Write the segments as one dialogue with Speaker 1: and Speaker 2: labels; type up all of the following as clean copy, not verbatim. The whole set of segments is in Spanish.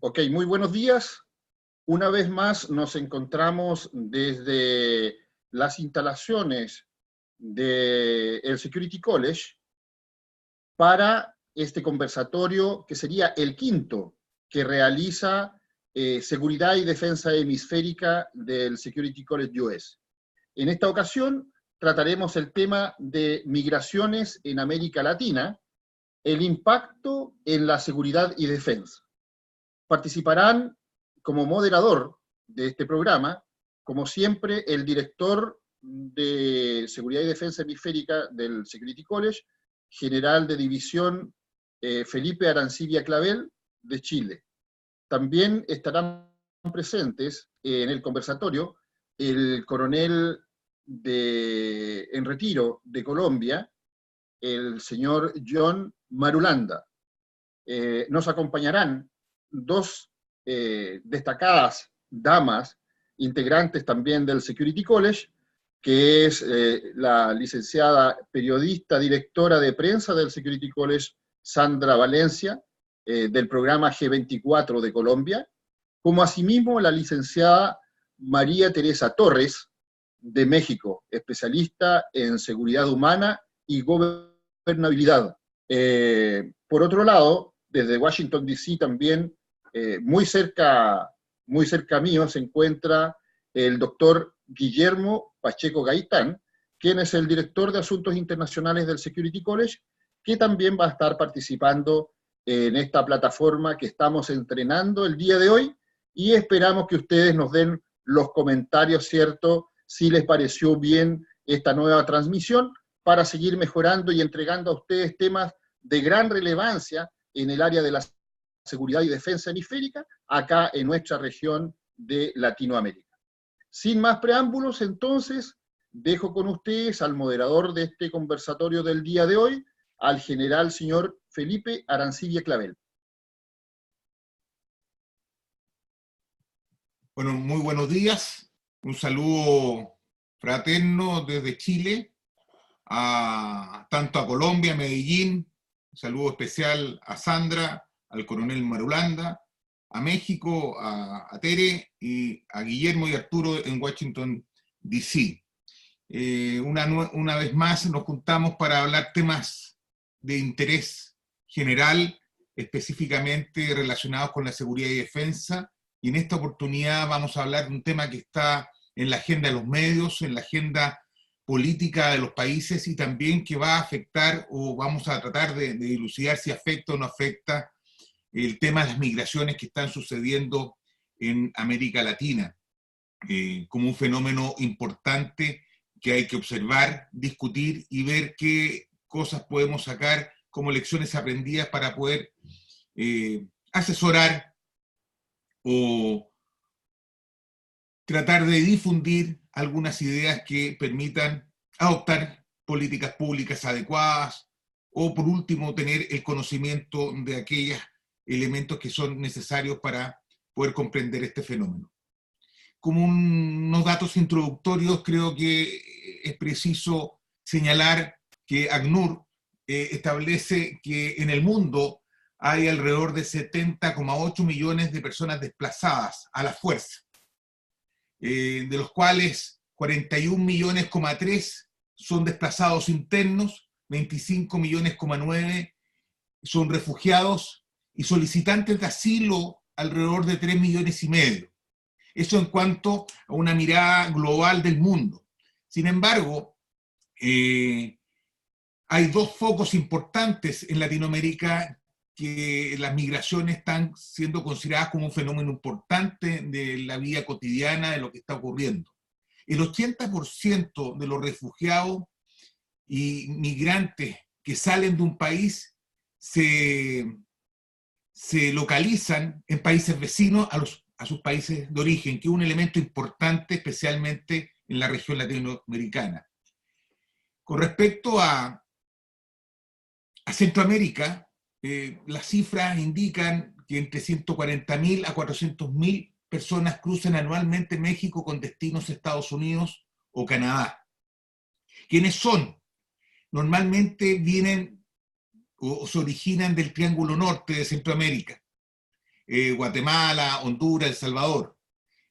Speaker 1: Ok, muy buenos días. Una vez más nos encontramos desde las instalaciones del Security College para este conversatorio que sería el quinto que realiza Seguridad y Defensa Hemisférica del Security College US. En esta ocasión trataremos el tema de migraciones en América Latina, el impacto en la seguridad y defensa. Participarán como moderador de este programa, como siempre, el director de Seguridad y Defensa Hemisférica del Security College, general de división Felipe Arancibia Clavel, de Chile. También estarán presentes en el conversatorio el coronel en retiro de Colombia, el señor John Marulanda. Nos acompañarán dos destacadas damas, integrantes también del Security College, que es la licenciada periodista, directora de prensa del Security College, Sandra Valencia, del programa G24 de Colombia, como asimismo la licenciada María Teresa Torres, de México, especialista en seguridad humana y gobernabilidad. Por otro lado, desde Washington, D.C. también, muy cerca mío, se encuentra el doctor Guillermo Pacheco Gaitán, quien es el director de Asuntos Internacionales del Security College, que también va a estar participando en esta plataforma que estamos entrenando el día de hoy, y esperamos que ustedes nos den los comentarios, ¿cierto?, si les pareció bien esta nueva transmisión, para seguir mejorando y entregando a ustedes temas de gran relevancia en el área de la seguridad y defensa hemisférica, acá en nuestra región de Latinoamérica. Sin más preámbulos, entonces, dejo con ustedes al moderador de este conversatorio del día de hoy, al general señor Felipe Arancibia Clavel.
Speaker 2: Bueno, muy buenos días. Un saludo fraterno desde Chile, tanto a Colombia, Medellín. Un saludo especial a Sandra, al coronel Marulanda, a México, a Tere, y a Guillermo y Arturo en Washington, D.C. Una vez más nos juntamos para hablar temas de interés general, específicamente relacionados con la seguridad y defensa, y en esta oportunidad vamos a hablar de un tema que está en la agenda de los medios, en la agenda política de los países, y también que va a afectar, o vamos a tratar de dilucidar si afecta o no afecta el tema de las migraciones que están sucediendo en América Latina, como un fenómeno importante que hay que observar, discutir y ver qué cosas podemos sacar como lecciones aprendidas para poder asesorar o tratar de difundir algunas ideas que permitan adoptar políticas públicas adecuadas, o por último tener el conocimiento de aquellos elementos que son necesarios para poder comprender este fenómeno. Como unos datos introductorios, creo que es preciso señalar que ACNUR establece que en el mundo hay alrededor de 70,8 millones de personas desplazadas a la fuerza, de los cuales 41,3 millones son desplazados internos, 25,9 millones son refugiados, y solicitantes de asilo alrededor de 3,5 millones. Eso en cuanto a una mirada global del mundo. Sin embargo, hay dos focos importantes en Latinoamérica que las migraciones están siendo consideradas como un fenómeno importante de la vida cotidiana, de lo que está ocurriendo. El 80% de los refugiados y migrantes que salen de un país se localizan en países vecinos a sus países de origen, que es un elemento importante especialmente en la región latinoamericana. Con respecto a Centroamérica, las cifras indican que entre 140,000 a 400,000 personas cruzan anualmente México con destinos a Estados Unidos o Canadá. ¿Quiénes son? Normalmente vienen o se originan del Triángulo Norte de Centroamérica. Guatemala, Honduras, El Salvador.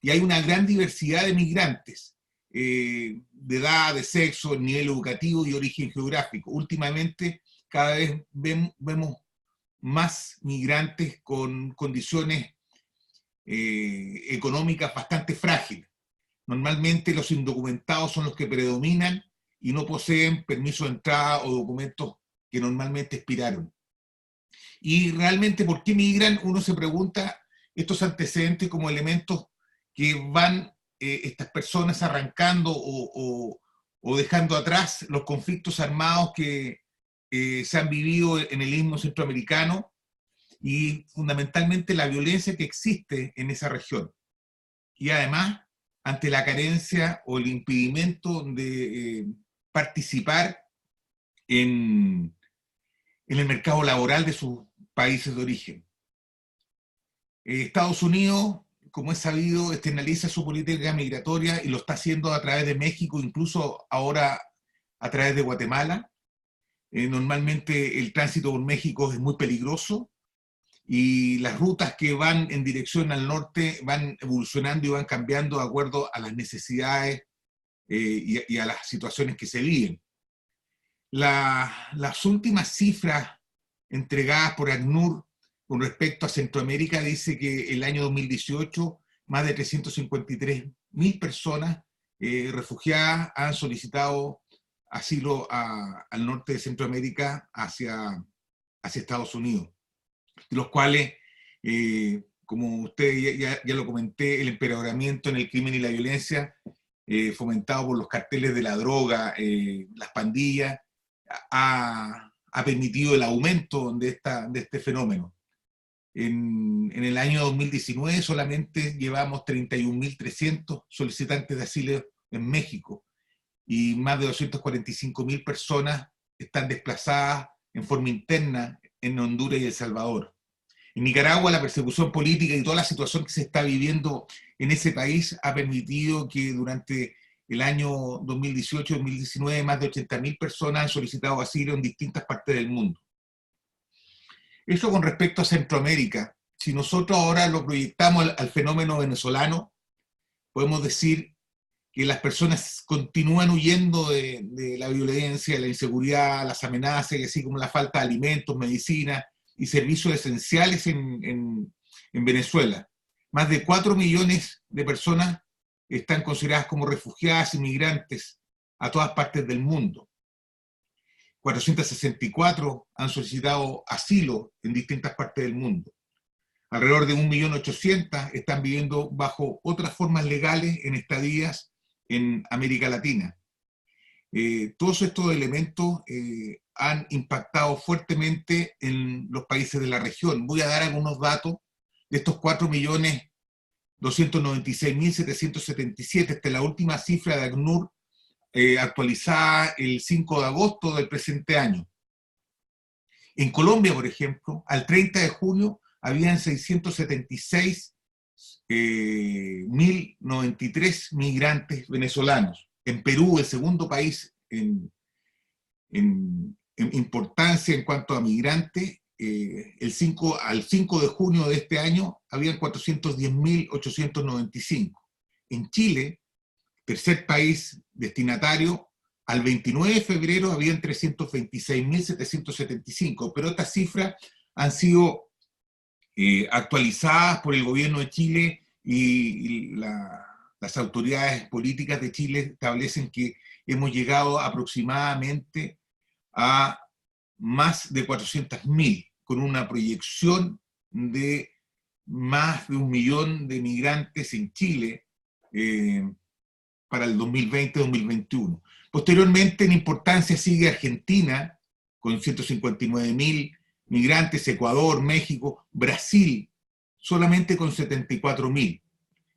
Speaker 2: Y hay una gran diversidad de migrantes, de edad, de sexo, nivel educativo y origen geográfico. Últimamente cada vez vemos más migrantes con condiciones económicas bastante frágiles. Normalmente los indocumentados son los que predominan y no poseen permiso de entrada o documentos que normalmente expiraron. Y realmente, ¿por qué migran? Uno se pregunta estos antecedentes como elementos que van estas personas arrancando o dejando atrás los conflictos armados que se han vivido en el Istmo Centroamericano y fundamentalmente la violencia que existe en esa región. Y además, ante la carencia o el impedimento de participar en el mercado laboral de sus países de origen. Estados Unidos, como es sabido, externaliza su política migratoria y lo está haciendo a través de México, incluso ahora a través de Guatemala. Normalmente el tránsito por México es muy peligroso y las rutas que van en dirección al norte van evolucionando y van cambiando de acuerdo a las necesidades y a las situaciones que se viven. Las últimas cifras entregadas por ACNUR con respecto a Centroamérica dice que el año 2018 más de 353.000 personas refugiadas han solicitado asilo al norte de Centroamérica hacia Estados Unidos, de los cuales, como usted ya lo comenté, el empeoramiento en el crimen y la violencia fomentado por los carteles de la droga, las pandillas, ha permitido el aumento de este fenómeno. En el año 2019 solamente llevamos 31.300 solicitantes de asilo en México y más de 245.000 personas están desplazadas en forma interna en Honduras y El Salvador. En Nicaragua la persecución política y toda la situación que se está viviendo en ese país ha permitido que durante el año 2018-2019 más de 80.000 personas han solicitado asilo en distintas partes del mundo. Eso con respecto a Centroamérica. Si nosotros ahora lo proyectamos al fenómeno venezolano, podemos decir que las personas continúan huyendo de la violencia, de la inseguridad, las amenazas, y así como la falta de alimentos, medicinas y servicios esenciales en Venezuela. Más de 4 millones de personas están consideradas como refugiadas, inmigrantes a todas partes del mundo. 464 han solicitado asilo en distintas partes del mundo. Alrededor de 1.800.000 están viviendo bajo otras formas legales en estadías en América Latina. Todos estos elementos han impactado fuertemente en los países de la región. Voy a dar algunos datos de estos 4.296.777. Esta es la última cifra de ACNUR actualizada el 5 de agosto del presente año. En Colombia, por ejemplo, al 30 de junio habían 676.093 migrantes venezolanos. En Perú, el segundo país en importancia en cuanto a migrantes, al 5 de junio de este año habían 410.895. En Chile, tercer país destinatario, al 29 de febrero habían 326.775, pero estas cifras han sido actualizadas por el gobierno de Chile y las autoridades políticas de Chile establecen que hemos llegado aproximadamente a más de 400.000, con una proyección de más de 1 millón de migrantes en Chile para el 2020-2021. Posteriormente, en importancia sigue Argentina, con 159.000 migrantes, Ecuador, México, Brasil, solamente con 74.000.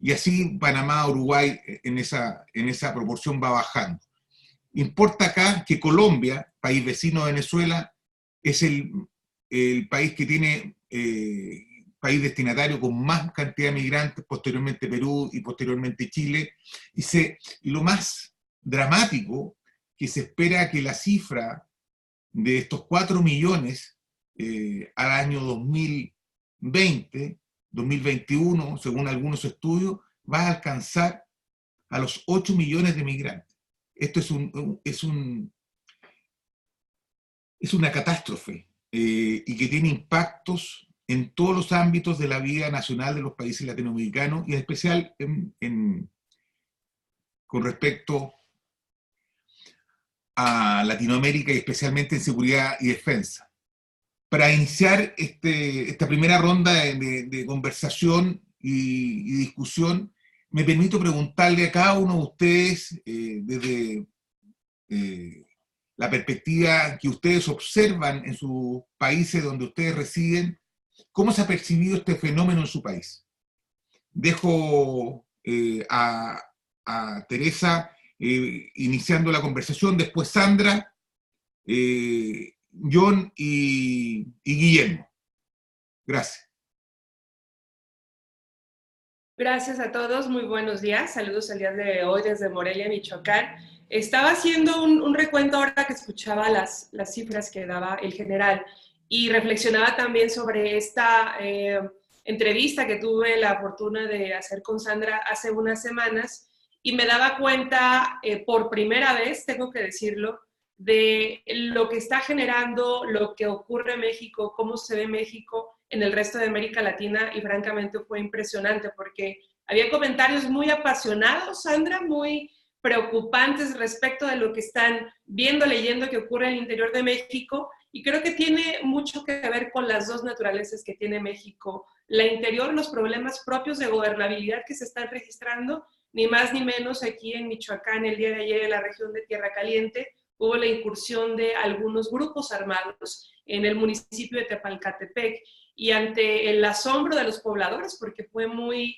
Speaker 2: Y así Panamá, Uruguay, en esa proporción va bajando. Importa acá que Colombia, país vecino de Venezuela, es el país que tiene país destinatario con más cantidad de migrantes, posteriormente Perú y posteriormente Chile. Y lo más dramático, que se espera que la cifra de estos 4 millones al año 2020 2021, según algunos estudios, va a alcanzar a los 8 millones de migrantes. Esto es una catástrofe y que tiene impactos en todos los ámbitos de la vida nacional de los países latinoamericanos y en especial con respecto a Latinoamérica y especialmente en seguridad y defensa. Para iniciar esta primera ronda de conversación y discusión, me permito preguntarle a cada uno de ustedes, desde la perspectiva que ustedes observan en sus países donde ustedes residen, ¿cómo se ha percibido este fenómeno en su país? Dejo a Teresa iniciando la conversación, después Sandra, John y Guillermo. Gracias.
Speaker 3: Gracias a todos, muy buenos días. Saludos el día de hoy desde Morelia, Michoacán. Estaba haciendo un recuento ahora que escuchaba las cifras que daba el general y reflexionaba también sobre esta entrevista que tuve la fortuna de hacer con Sandra hace unas semanas y me daba cuenta por primera vez, tengo que decirlo, de lo que está generando, lo que ocurre en México, cómo se ve México en el resto de América Latina y francamente fue impresionante porque había comentarios muy apasionados, Sandra, muy preocupantes respecto de lo que están viendo, leyendo que ocurre en el interior de México y creo que tiene mucho que ver con las dos naturalezas que tiene México. La interior, los problemas propios de gobernabilidad que se están registrando, ni más ni menos aquí en Michoacán el día de ayer en la región de Tierra Caliente, hubo la incursión de algunos grupos armados en el municipio de Tepalcatepec y ante el asombro de los pobladores, porque fue muy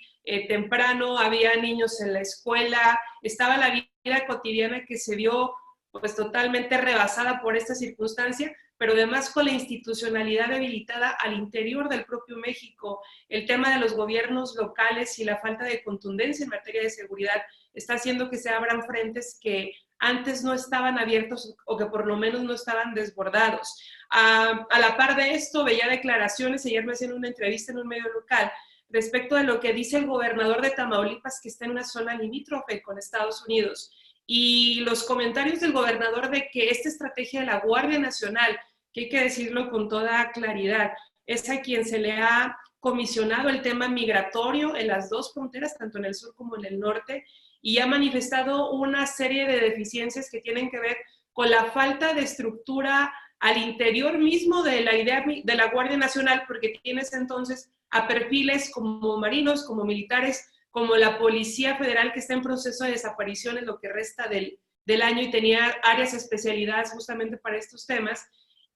Speaker 3: temprano, había niños en la escuela, estaba la vida cotidiana que se vio pues totalmente rebasada por esta circunstancia, pero además con la institucionalidad debilitada al interior del propio México, el tema de los gobiernos locales y la falta de contundencia en materia de seguridad está haciendo que se abran frentes que antes no estaban abiertos o que por lo menos no estaban desbordados. A la par de esto, veía declaraciones, ayer me hacían una entrevista en un medio local respecto de lo que dice el gobernador de Tamaulipas, que está en una zona limítrofe con Estados Unidos, y los comentarios del gobernador de que esta estrategia de la Guardia Nacional, que hay que decirlo con toda claridad, es a quien se le ha comisionado el tema migratorio en las dos fronteras, tanto en el sur como en el norte, y ha manifestado una serie de deficiencias que tienen que ver con la falta de estructura al interior mismo de la idea de la Guardia Nacional, porque tienes entonces a perfiles como marinos, como militares, como la Policía Federal que está en proceso de desaparición en lo que resta del año y tenía áreas especializadas justamente para estos temas,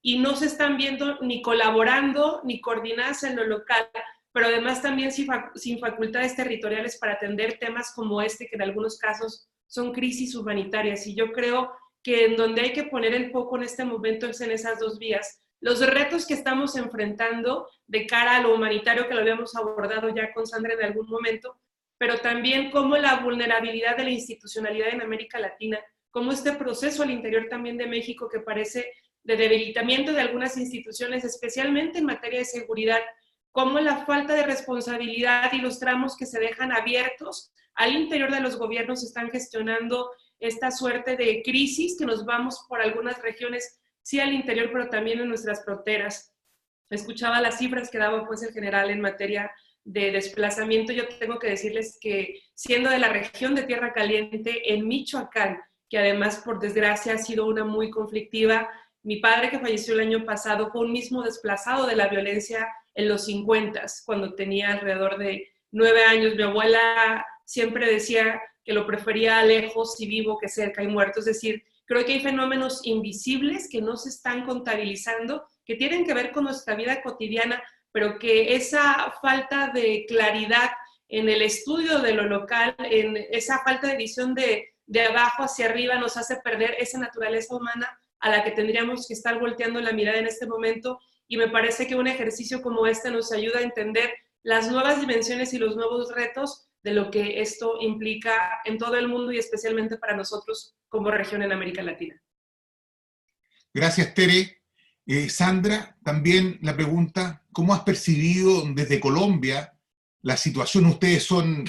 Speaker 3: y no se están viendo ni colaborando ni coordinadas en lo local, pero además también sin facultades territoriales para atender temas como este, que en algunos casos son crisis humanitarias. Y yo creo que en donde hay que poner el foco en este momento es en esas dos vías. Los retos que estamos enfrentando de cara a lo humanitario, que lo habíamos abordado ya con Sandra en algún momento, pero también cómo la vulnerabilidad de la institucionalidad en América Latina, cómo este proceso al interior también de México que parece de debilitamiento de algunas instituciones, especialmente en materia de seguridad, cómo la falta de responsabilidad y los tramos que se dejan abiertos al interior de los gobiernos están gestionando esta suerte de crisis que nos vamos por algunas regiones, sí al interior, pero también en nuestras fronteras. Escuchaba las cifras que daba pues el general en materia de desplazamiento. Yo tengo que decirles que siendo de la región de Tierra Caliente, en Michoacán, que además por desgracia ha sido una muy conflictiva, mi padre que falleció el año pasado fue un mismo desplazado de la violencia en los 50, cuando tenía alrededor de 9 años. Mi abuela siempre decía que lo prefería lejos y vivo que cerca y muerto. Es decir, creo que hay fenómenos invisibles que no se están contabilizando, que tienen que ver con nuestra vida cotidiana, pero que esa falta de claridad en el estudio de lo local, en esa falta de visión de abajo hacia arriba nos hace perder esa naturaleza humana a la que tendríamos que estar volteando la mirada en este momento, y me parece que un ejercicio como este nos ayuda a entender las nuevas dimensiones y los nuevos retos de lo que esto implica en todo el mundo y especialmente para nosotros como región en América Latina.
Speaker 2: Gracias, Tere. Sandra, también la pregunta, ¿cómo has percibido desde Colombia la situación, ustedes son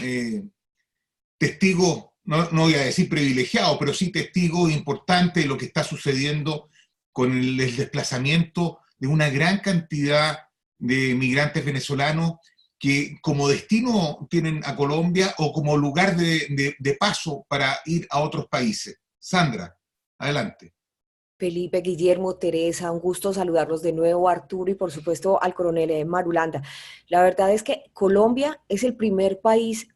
Speaker 2: testigos, no voy a decir privilegiados, pero sí testigos importantes de lo que está sucediendo con el desplazamiento de una gran cantidad de migrantes venezolanos que como destino tienen a Colombia o como lugar de paso para ir a otros países. Sandra, adelante.
Speaker 4: Felipe, Guillermo, Teresa, un gusto saludarlos de nuevo, Arturo, y por supuesto al coronel Marulanda. La verdad es que Colombia es el primer país,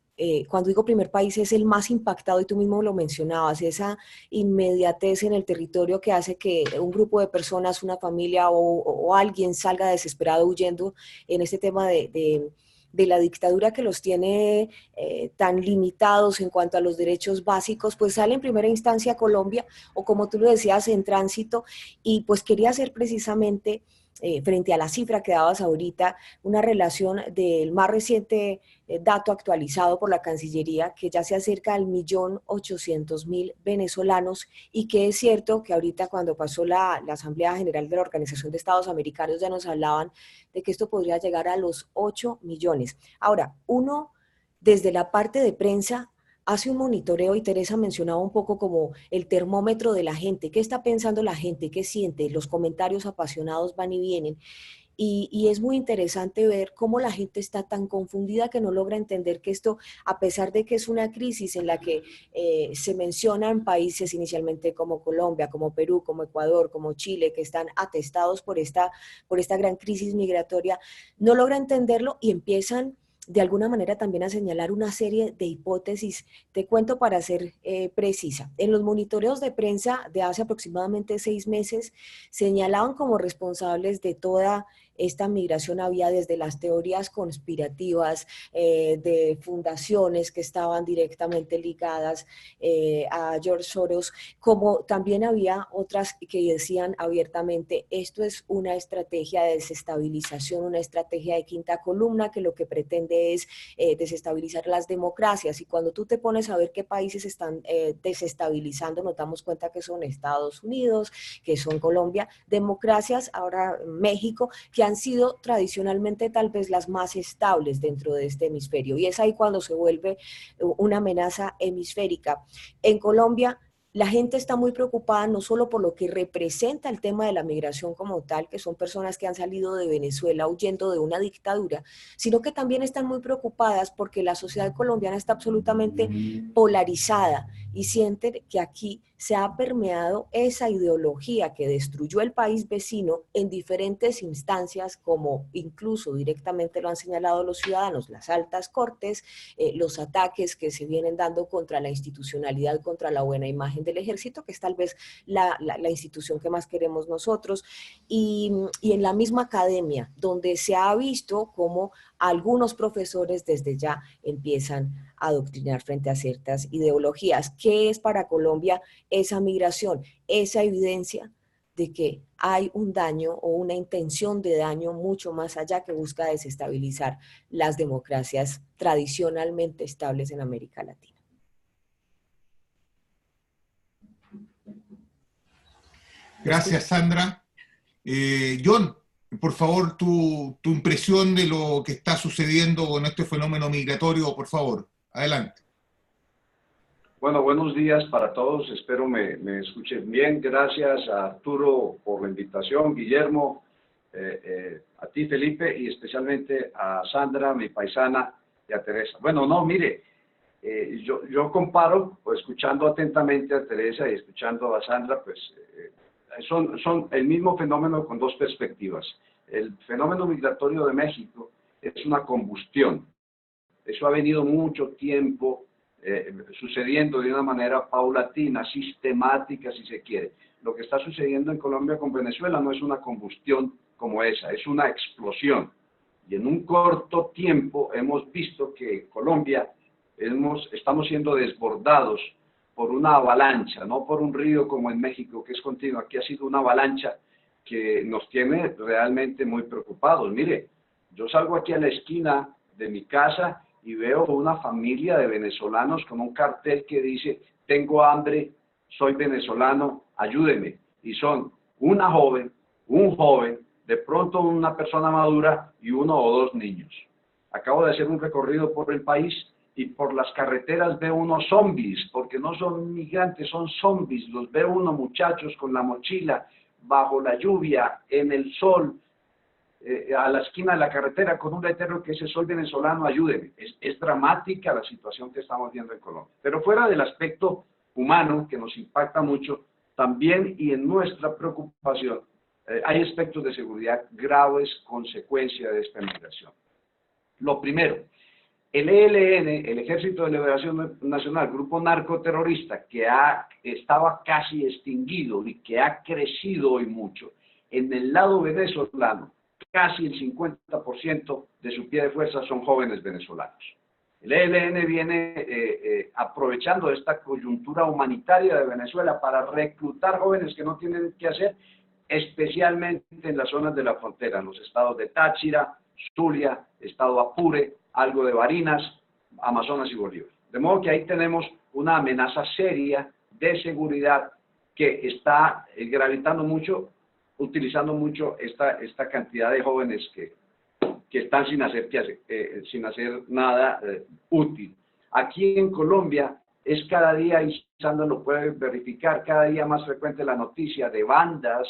Speaker 4: cuando digo primer país, es el más impactado, y tú mismo lo mencionabas, esa inmediatez en el territorio que hace que un grupo de personas, una familia o alguien salga desesperado huyendo en este tema de la dictadura que los tiene tan limitados en cuanto a los derechos básicos, pues sale en primera instancia a Colombia, o como tú lo decías, en tránsito, y pues quería hacer precisamente, frente a la cifra que dabas ahorita, una relación del más reciente dato actualizado por la Cancillería, que ya se acerca al 1.800.000 venezolanos, y que es cierto que ahorita cuando pasó la Asamblea General de la Organización de Estados Americanos ya nos hablaban de que esto podría llegar a los 8 millones. Ahora, uno desde la parte de prensa hace un monitoreo, y Teresa mencionaba un poco como el termómetro de la gente, qué está pensando la gente, qué siente, los comentarios apasionados van y vienen. Y es muy interesante ver cómo la gente está tan confundida que no logra entender que esto, a pesar de que es una crisis en la que se mencionan países inicialmente como Colombia, como Perú, como Ecuador, como Chile, que están atestados por esta gran crisis migratoria, no logra entenderlo y empiezan de alguna manera también a señalar una serie de hipótesis. Te cuento para ser precisa. En los monitoreos de prensa de hace aproximadamente 6 meses, señalaban como responsables de toda esta migración, había desde las teorías conspirativas de fundaciones que estaban directamente ligadas a George Soros, como también había otras que decían abiertamente, esto es una estrategia de desestabilización, una estrategia de quinta columna que lo que pretende es desestabilizar las democracias. Y cuando tú te pones a ver qué países están desestabilizando, nos damos cuenta que son Estados Unidos, que son Colombia, democracias, ahora México, que han sido tradicionalmente tal vez las más estables dentro de este hemisferio. Y es ahí cuando se vuelve una amenaza hemisférica. En Colombia, la gente está muy preocupada no solo por lo que representa el tema de la migración como tal, que son personas que han salido de Venezuela huyendo de una dictadura, sino que también están muy preocupadas porque la sociedad colombiana está absolutamente polarizada y sienten que aquí se ha permeado esa ideología que destruyó el país vecino en diferentes instancias, como incluso directamente lo han señalado los ciudadanos, las altas cortes, los ataques que se vienen dando contra la institucionalidad, contra la buena imagen del ejército, que es tal vez la institución que más queremos nosotros, y en la misma academia, donde se ha visto cómo algunos profesores desde ya empiezan a adoctrinar frente a ciertas ideologías. ¿Qué es para Colombia esa migración? Esa evidencia de que hay un daño o una intención de daño mucho más allá que busca desestabilizar las democracias tradicionalmente estables en América Latina.
Speaker 2: Gracias, Sandra. John, por favor, tu impresión de lo que está sucediendo con este fenómeno migratorio, por favor. Adelante.
Speaker 5: Bueno, buenos días para todos. Espero me escuchen bien. Gracias a Arturo por la invitación, Guillermo, a ti, Felipe, y especialmente a Sandra, mi paisana, y a Teresa. Bueno, no, mire, yo comparo, pues, escuchando atentamente a Teresa y escuchando a Sandra, pues son el mismo fenómeno con dos perspectivas. El fenómeno migratorio de México es una combustión. Eso ha venido mucho tiempo sucediendo de una manera paulatina, sistemática, si se quiere. Lo que está sucediendo en Colombia con Venezuela no es una combustión como esa, es una explosión. Y en un corto tiempo hemos visto que Colombia estamos siendo desbordados por una avalancha, no por un río como en México, que es continuo. Aquí ha sido una avalancha que nos tiene realmente muy preocupados. Mire, yo salgo aquí a la esquina de mi casa y veo una familia de venezolanos con un cartel que dice, tengo hambre, soy venezolano, ayúdeme. Y son una joven, un joven, de pronto una persona madura y uno o dos niños. Acabo de hacer un recorrido por el país y por las carreteras veo unos zombies, porque no son migrantes, son zombies. Los veo unos muchachos con la mochila, bajo la lluvia, en el sol, a la esquina de la carretera con un letrero que dice "Soy venezolano, ayúdenme". Es dramática la situación que estamos viendo en Colombia. Pero fuera del aspecto humano, que nos impacta mucho, también y en nuestra preocupación, hay aspectos de seguridad graves consecuencia de esta migración. Lo primero, el ELN, el Ejército de Liberación Nacional, grupo narcoterrorista, que estaba casi extinguido y que ha crecido hoy mucho, en el lado venezolano, casi el 50% de su pie de fuerza son jóvenes venezolanos. El ELN viene aprovechando esta coyuntura humanitaria de Venezuela para reclutar jóvenes que no tienen qué hacer, especialmente en las zonas de la frontera, en los estados de Táchira, Zulia, estado Apure, algo de Barinas, Amazonas y Bolívar. De modo que ahí tenemos una amenaza seria de seguridad que está gravitando mucho, utilizando mucho esta cantidad de jóvenes que están sin hacer nada útil. Aquí en Colombia es cada día, y Sandra lo puede verificar, cada día más frecuente la noticia de bandas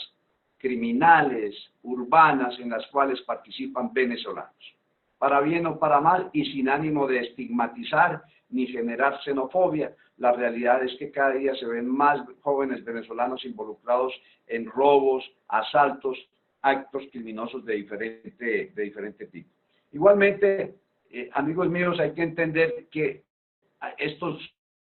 Speaker 5: criminales, urbanas, en las cuales participan venezolanos. Para bien o para mal, y sin ánimo de estigmatizar ni generar xenofobia, la realidad es que cada día se ven más jóvenes venezolanos involucrados en robos, asaltos, actos criminosos de diferente tipo. Igualmente, amigos míos, hay que entender que estos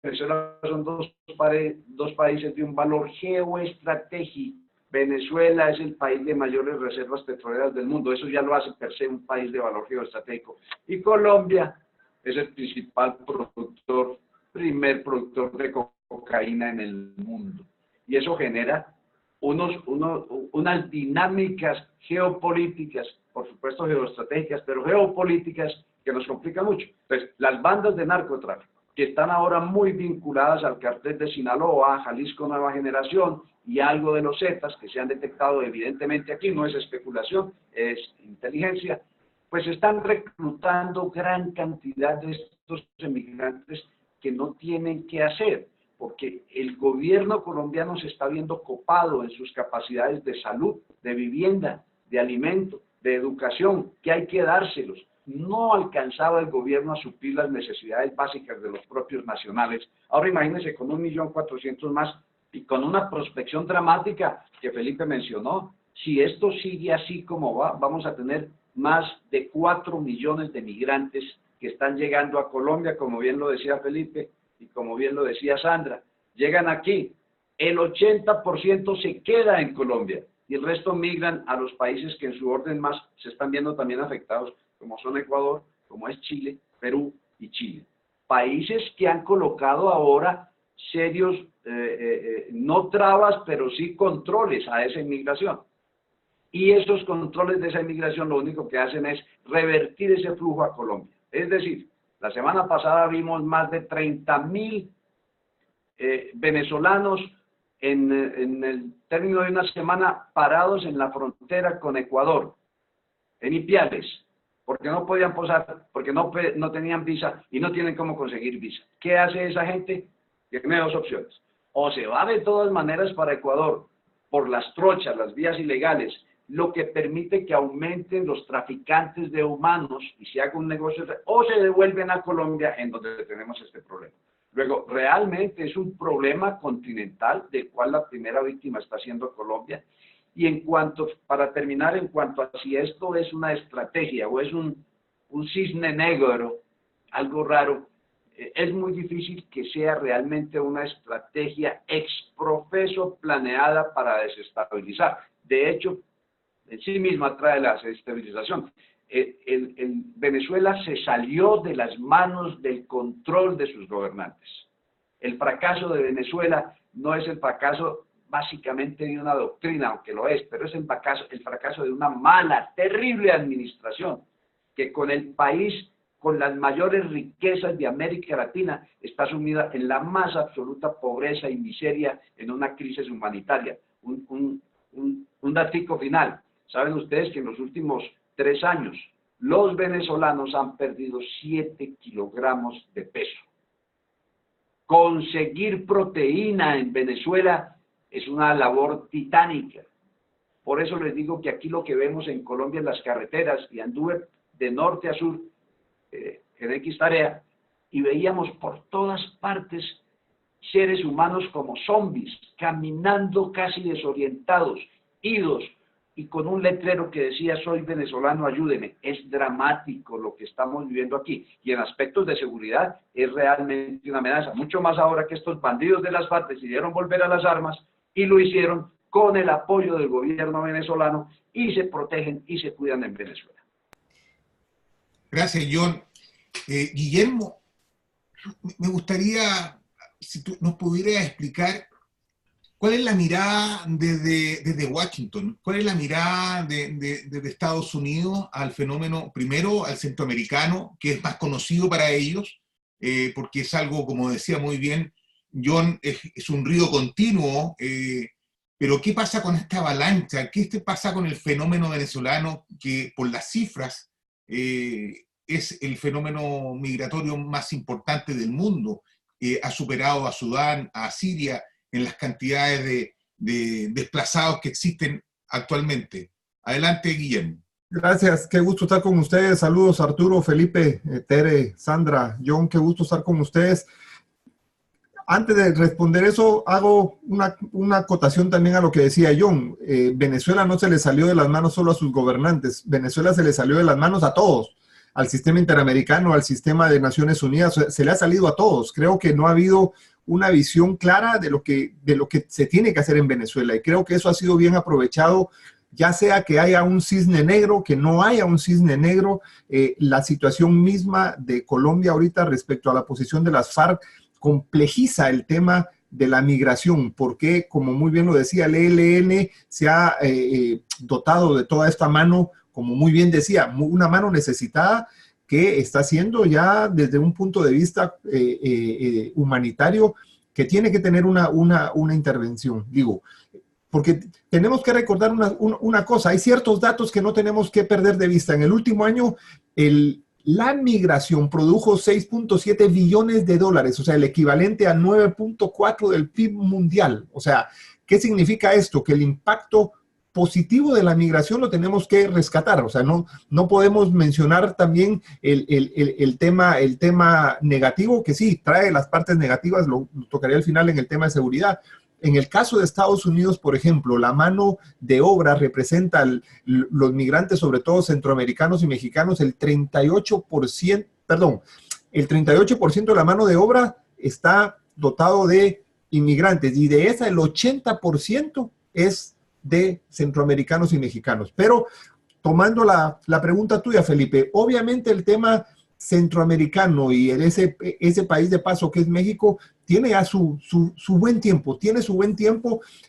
Speaker 5: Venezuela son dos países de un valor geoestratégico. Venezuela es el país de mayores reservas petroleras del mundo, eso ya lo hace per se un país de valor geoestratégico. Y Colombia es el principal productor, primer productor de cocaína en el mundo. Y eso genera unas dinámicas geopolíticas, por supuesto geoestratégicas, pero geopolíticas que nos complican mucho. Entonces, las bandas de narcotráfico, que están ahora muy vinculadas al cartel de Sinaloa, Jalisco Nueva Generación y algo de los Zetas, que se han detectado evidentemente aquí, no es especulación, es inteligencia, pues están reclutando gran cantidad de estos emigrantes que no tienen qué hacer, porque el gobierno colombiano se está viendo copado en sus capacidades de salud, de vivienda, de alimento, de educación, que hay que dárselos. No alcanzaba el gobierno a suplir las necesidades básicas de los propios nacionales. Ahora imagínense con 1.400.000 más y con una prospección dramática que Felipe mencionó. Si esto sigue así como va, vamos a tener más de 4 millones de migrantes que están llegando a Colombia, como bien lo decía Felipe y como bien lo decía Sandra. Llegan aquí, el 80% se queda en Colombia y el resto migran a los países que en su orden más se están viendo también afectados, como son Ecuador, como es Chile, Perú y Chile. Países que han colocado ahora serios, no trabas, pero sí controles a esa inmigración. Y esos controles de esa inmigración lo único que hacen es revertir ese flujo a Colombia. Es decir, la semana pasada vimos más de 30.000 venezolanos en el término de una semana parados en la frontera con Ecuador, en Ipiales, porque no podían posar, porque no tenían visa y no tienen cómo conseguir visa. ¿Qué hace esa gente? Tiene dos opciones. O se va de todas maneras para Ecuador por las trochas, las vías ilegales, lo que permite que aumenten los traficantes de humanos y se haga un negocio, o se devuelven a Colombia, en donde tenemos este problema. Luego, realmente es un problema continental del cual la primera víctima está siendo Colombia. Y en cuanto, para terminar, en cuanto a si esto es una estrategia o es un cisne negro, algo raro, es muy difícil que sea realmente una estrategia exprofeso planeada para desestabilizar. De hecho, en sí misma trae la desestabilización. Venezuela se salió de las manos del control de sus gobernantes. El fracaso de Venezuela no es el fracaso básicamente de una doctrina, aunque lo es, pero es el fracaso de una mala, terrible administración, que con el país con las mayores riquezas de América Latina está sumida en la más absoluta pobreza y miseria, en una crisis humanitaria. Un datico final. Saben ustedes que en los últimos 3 años los venezolanos han perdido 7 kilogramos de peso. Conseguir proteína en Venezuela es una labor titánica. Por eso les digo que aquí lo que vemos en Colombia en las carreteras, y anduve de norte a sur en X tarea, y veíamos por todas partes seres humanos como zombies, caminando casi desorientados, idos, y con un letrero que decía: soy venezolano, ayúdeme. Es dramático lo que estamos viviendo aquí, y en aspectos de seguridad es realmente una amenaza, mucho más ahora que estos bandidos de las FARC decidieron volver a las armas, y lo hicieron con el apoyo del gobierno venezolano, y se protegen y se cuidan en Venezuela.
Speaker 2: Gracias, John. Guillermo, me gustaría, si tú nos pudieras explicar cuál es la mirada desde Washington, cuál es la mirada desde Estados Unidos al fenómeno, primero al centroamericano, que es más conocido para ellos, porque es algo, como decía muy bien John, es un río continuo, pero ¿qué pasa con esta avalancha? ¿Qué pasa con el fenómeno venezolano, que por las cifras es el fenómeno migratorio más importante del mundo? Ha superado a Sudán, a Siria, en las cantidades de desplazados que existen actualmente. Adelante, Guillermo.
Speaker 6: Gracias, qué gusto estar con ustedes. Saludos, Arturo, Felipe, Tere, Sandra, John, qué gusto estar con ustedes. Antes de responder eso, hago una acotación también a lo que decía John. Venezuela no se le salió de las manos solo a sus gobernantes, Venezuela se le salió de las manos a todos, al sistema interamericano, al sistema de Naciones Unidas, se le ha salido a todos. Creo que no ha habido una visión clara de lo que se tiene que hacer en Venezuela, y creo que eso ha sido bien aprovechado, ya sea que haya un cisne negro, que no haya un cisne negro. La situación misma de Colombia ahorita respecto a la posición de las FARC complejiza el tema de la migración, porque, como muy bien lo decía, el ELN se ha dotado de toda esta mano, como muy bien decía, una mano necesitada, que está haciendo ya desde un punto de vista humanitario, que tiene que tener una intervención. Digo, porque tenemos que recordar una cosa, hay ciertos datos que no tenemos que perder de vista. En el último año, la migración produjo 6.7 billones de dólares, o sea, el equivalente a 9.4 del PIB mundial. O sea, ¿qué significa esto? Que el impacto positivo de la migración lo tenemos que rescatar. O sea, no podemos mencionar también el tema negativo, que sí, trae las partes negativas, lo tocaré al final en el tema de seguridad. En el caso de Estados Unidos, por ejemplo, la mano de obra representa los migrantes, sobre todo centroamericanos y mexicanos, el 38% de la mano de obra está dotado de inmigrantes, y de esa el 80% es de centroamericanos y mexicanos. Pero tomando la pregunta tuya, Felipe, obviamente el tema centroamericano y ese país de paso que es México tiene ya su buen tiempo,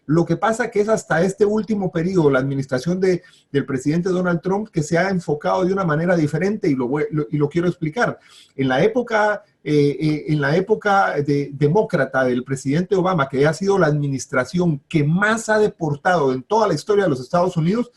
Speaker 6: Lo que pasa que es hasta este último periodo, la administración del presidente Donald Trump, que se ha enfocado de una manera diferente, y lo quiero explicar. En la época demócrata del presidente Obama, que ha sido la administración que más ha deportado en toda la historia de los Estados Unidos,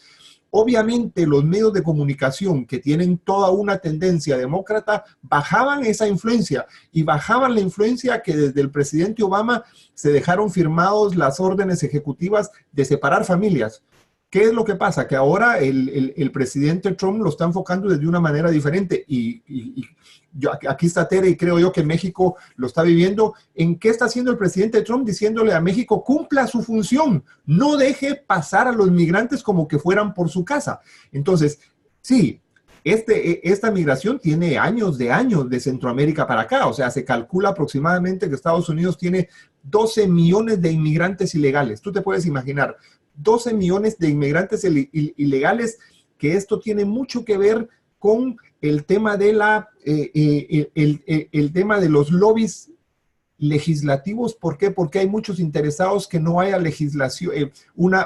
Speaker 6: obviamente los medios de comunicación, que tienen toda una tendencia demócrata, bajaban esa influencia, y bajaban la influencia que desde el presidente Obama se dejaron firmados las órdenes ejecutivas de separar familias. ¿Qué es lo que pasa? Que ahora el presidente Trump lo está enfocando desde una manera diferente, y aquí está Tere, y creo yo que México lo está viviendo. ¿En qué está haciendo el presidente Trump? Diciéndole a México: cumpla su función, no deje pasar a los migrantes como que fueran por su casa. Entonces, sí, esta migración tiene años de Centroamérica para acá. O sea, se calcula aproximadamente que Estados Unidos tiene 12 millones de inmigrantes ilegales. Tú te puedes imaginar, 12 millones de inmigrantes ilegales, que esto tiene mucho que ver con el tema de el tema de los lobbies legislativos. ¿Por qué? Porque hay muchos interesados que no haya legislación, una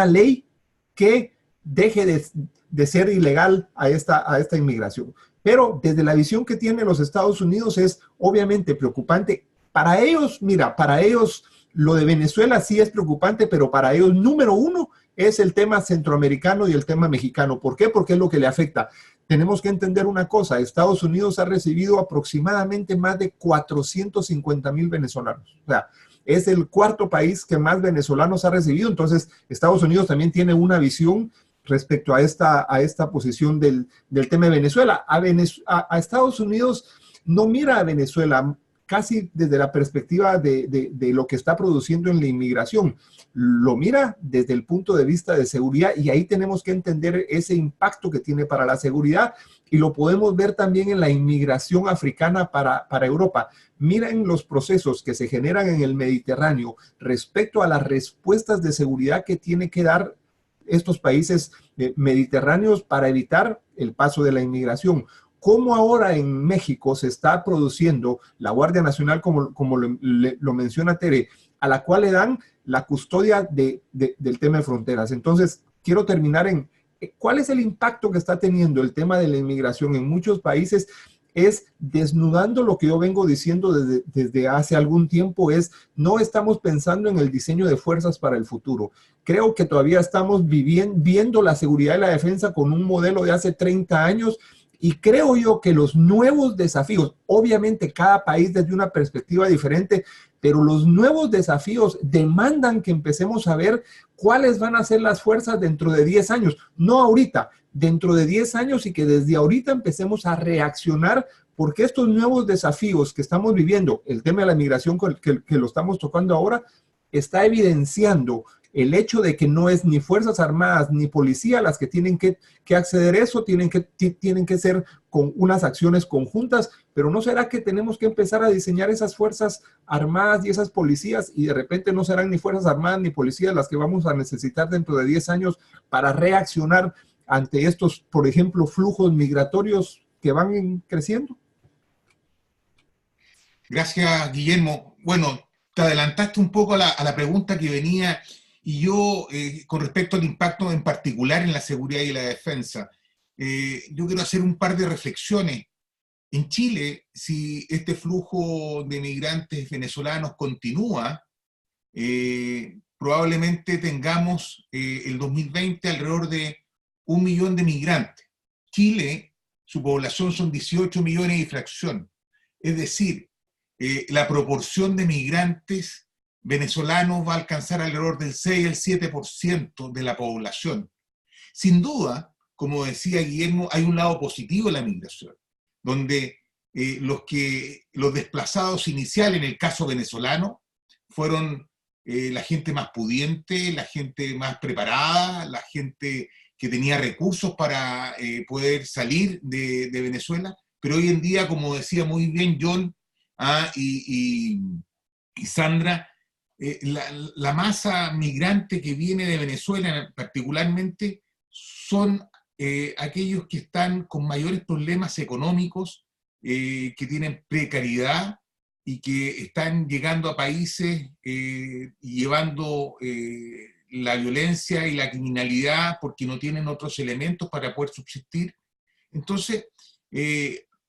Speaker 6: ley que deje de ser ilegal a esta inmigración. Pero desde la visión que tienen los Estados Unidos es obviamente preocupante. Para ellos, mira, para ellos lo de Venezuela sí es preocupante, pero para ellos, número uno, es el tema centroamericano y el tema mexicano. ¿Por qué? Porque es lo que le afecta. Tenemos que entender una cosa, Estados Unidos ha recibido aproximadamente más de 450,000 venezolanos. O sea, es el cuarto país que más venezolanos ha recibido, entonces Estados Unidos también tiene una visión respecto a esta posición del tema de Venezuela. A Estados Unidos no mira a Venezuela casi desde la perspectiva de lo que está produciendo en la inmigración, lo mira desde el punto de vista de seguridad, y ahí tenemos que entender ese impacto que tiene para la seguridad, y lo podemos ver también en la inmigración africana para Europa. Miren los procesos que se generan en el Mediterráneo respecto a las respuestas de seguridad que tiene que dar estos países mediterráneos para evitar el paso de la inmigración. Cómo ahora en México se está produciendo la Guardia Nacional, como lo menciona Tere, a la cual le dan la custodia del tema de fronteras. Entonces, quiero terminar en cuál es el impacto que está teniendo el tema de la inmigración en muchos países. Es desnudando lo que yo vengo diciendo desde hace algún tiempo, es no estamos pensando en el diseño de fuerzas para el futuro. Creo que todavía estamos viendo la seguridad y la defensa con un modelo de hace 30 años, y creo yo que los nuevos desafíos, obviamente cada país desde una perspectiva diferente, pero los nuevos desafíos demandan que empecemos a ver cuáles van a ser las fuerzas dentro de 10 años, no ahorita, dentro de 10 años, y que desde ahorita empecemos a reaccionar, porque estos nuevos desafíos que estamos viviendo, el tema de la migración que lo estamos tocando ahora, está evidenciando el hecho de que no es ni Fuerzas Armadas ni policía las que tienen que acceder a eso, tienen que ser con unas acciones conjuntas, pero ¿no será que tenemos que empezar a diseñar esas Fuerzas Armadas y esas policías, y de repente no serán ni Fuerzas Armadas ni policías las que vamos a necesitar dentro de 10 años para reaccionar ante estos, por ejemplo, flujos migratorios que van creciendo?
Speaker 2: Gracias, Guillermo. Bueno, te adelantaste un poco a la pregunta que venía, y yo, con respecto al impacto en particular en la seguridad y la defensa, yo quiero hacer un par de reflexiones. En Chile, si este flujo de migrantes venezolanos continúa, probablemente tengamos el 2020 alrededor de 1 millón de migrantes. Chile, su población son 18 millones y fracción. Es decir, la proporción de migrantes venezolanos va a alcanzar alrededor del 6 al 7% de la población. Sin duda, como decía Guillermo, hay un lado positivo de la migración, donde los desplazados iniciales, en el caso venezolano, fueron la gente más pudiente, la gente más preparada, la gente que tenía recursos para poder salir de Venezuela, pero hoy en día, como decía muy bien John y Sandra, la masa migrante que viene de Venezuela particularmente son aquellos que están con mayores problemas económicos, que tienen precariedad y que están llegando a países y llevando la violencia y la criminalidad porque no tienen otros elementos para poder subsistir. Entonces,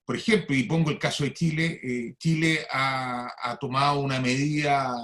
Speaker 2: por ejemplo, y pongo el caso de Chile, Chile ha tomado una medida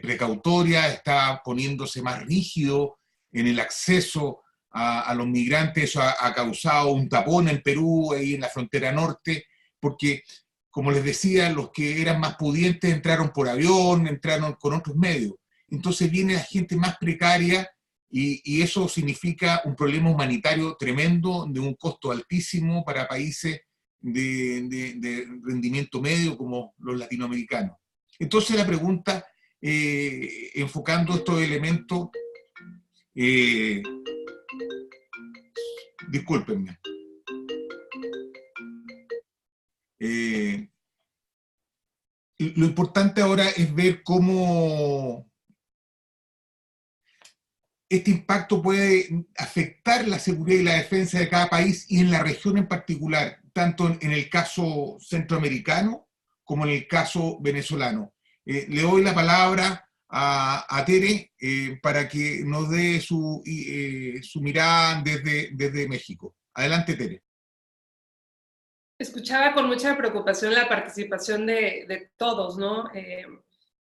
Speaker 2: precautoria, está poniéndose más rígido en el acceso a los migrantes. Eso ha causado un tapón en Perú, ahí en la frontera norte, porque, como les decía, los que eran más pudientes entraron por avión, entraron con otros medios. Entonces viene la gente más precaria, y eso significa un problema humanitario tremendo, de un costo altísimo para países de rendimiento medio como los latinoamericanos. Entonces la pregunta, enfocando estos elementos, discúlpenme, lo importante ahora es ver cómo este impacto puede afectar la seguridad y la defensa de cada país y en la región en particular, tanto en el caso centroamericano como en el caso venezolano. Le doy la palabra a Tere para que nos dé su mirada desde México. Adelante, Tere.
Speaker 3: Escuchaba con mucha preocupación la participación de todos, ¿no?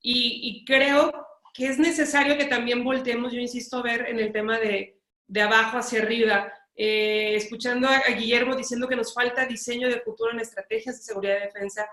Speaker 3: Y creo que es necesario que también volteemos, yo insisto, a ver en el tema de abajo hacia arriba. Escuchando a Guillermo diciendo que nos falta diseño de futuro en estrategias de seguridad y defensa,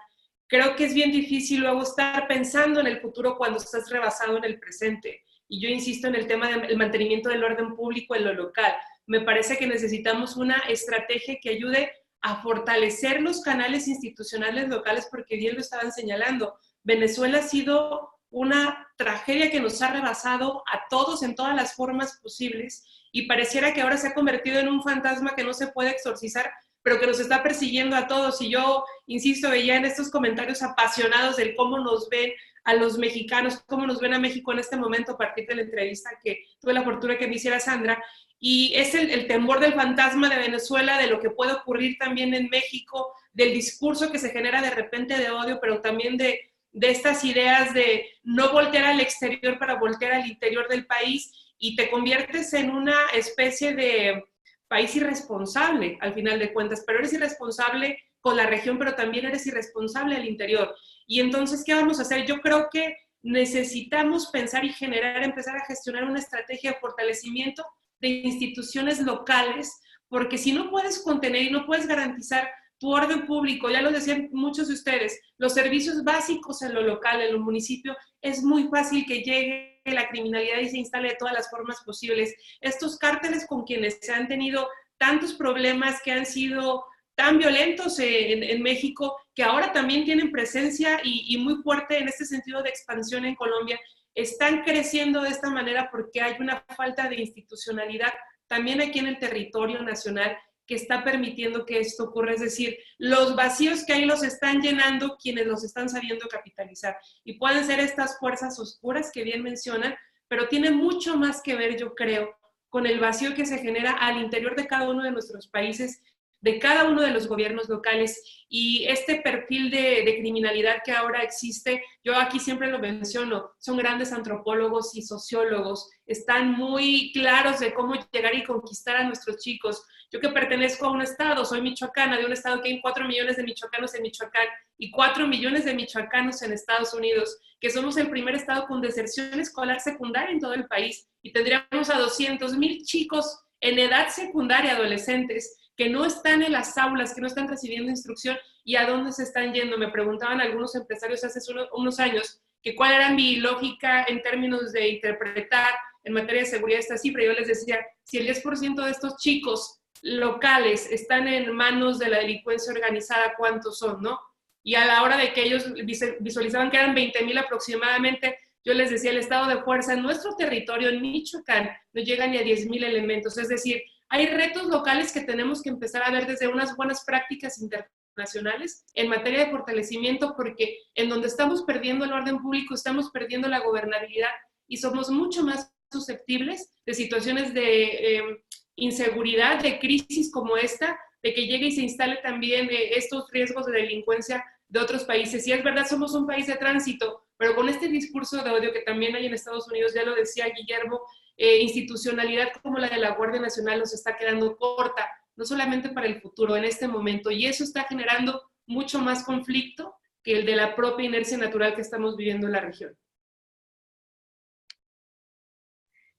Speaker 3: creo que es bien difícil luego estar pensando en el futuro cuando estás rebasado en el presente. Y yo insisto en el tema del mantenimiento del orden público en lo local. Me parece que necesitamos una estrategia que ayude a fortalecer los canales institucionales locales, porque bien lo estaban señalando. Venezuela ha sido una tragedia que nos ha rebasado a todos en todas las formas posibles, y pareciera que ahora se ha convertido en un fantasma que no se puede exorcizar, pero que nos está persiguiendo a todos. Y yo, insisto, veía en estos comentarios apasionados del cómo nos ven a los mexicanos, cómo nos ven a México en este momento a partir de la entrevista que tuve la fortuna que me hiciera Sandra, y es el temor del fantasma de Venezuela, de lo que puede ocurrir también en México, del discurso que se genera de repente de odio, pero también de estas ideas de no voltear al exterior para voltear al interior del país, y te conviertes en una especie de país irresponsable al final de cuentas, pero eres irresponsable con la región, pero también eres irresponsable al interior. Y entonces, ¿qué vamos a hacer? Yo creo que necesitamos pensar y empezar a gestionar una estrategia de fortalecimiento de instituciones locales, porque si no puedes contener y no puedes garantizar tu orden público, ya lo decían muchos de ustedes, los servicios básicos en lo local, en lo municipio, es muy fácil que llegue la criminalidad y se instale de todas las formas posibles. Estos cárteles con quienes se han tenido tantos problemas, que han sido tan violentos en México, que ahora también tienen presencia y muy fuerte en este sentido de expansión en Colombia, están creciendo de esta manera porque hay una falta de institucionalidad también aquí en el territorio nacional que está permitiendo que esto ocurra. Es decir, los vacíos que hay los están llenando quienes los están sabiendo capitalizar. Y pueden ser estas fuerzas oscuras que bien mencionan, pero tiene mucho más que ver, yo creo, con el vacío que se genera al interior de cada uno de nuestros países, de cada uno de los gobiernos locales, y este perfil de criminalidad que ahora existe. Yo aquí siempre lo menciono, son grandes antropólogos y sociólogos, están muy claros de cómo llegar y conquistar a nuestros chicos. Yo que pertenezco a un estado, soy michoacana, de un estado que hay 4 millones de michoacanos en Michoacán y 4 millones de michoacanos en Estados Unidos, que somos el primer estado con deserción escolar secundaria en todo el país, y tendríamos a 200,000 chicos en edad secundaria, adolescentes, que no están en las aulas, que no están recibiendo instrucción. ¿Y a dónde se están yendo? Me preguntaban algunos empresarios hace unos años que cuál era mi lógica en términos de interpretar en materia de seguridad esta cifra. Yo les decía, si el 10% de estos chicos locales están en manos de la delincuencia organizada, ¿cuántos son, no? Y a la hora de que ellos visualizaban que eran 20,000 aproximadamente, yo les decía, el estado de fuerza en nuestro territorio, en Michoacán, no llega ni a 10,000 elementos. Es decir, hay retos locales que tenemos que empezar a ver desde unas buenas prácticas internacionales en materia de fortalecimiento, porque en donde estamos perdiendo el orden público, estamos perdiendo la gobernabilidad y somos mucho más susceptibles de situaciones de inseguridad, de crisis como esta, de que llegue y se instale también estos riesgos de delincuencia de otros países. Y es verdad, somos un país de tránsito, pero con este discurso de odio que también hay en Estados Unidos, ya lo decía Guillermo, institucionalidad como la de la Guardia Nacional nos está quedando corta, no solamente para el futuro, en este momento, y eso está generando mucho más conflicto que el de la propia inercia natural que estamos viviendo en la región.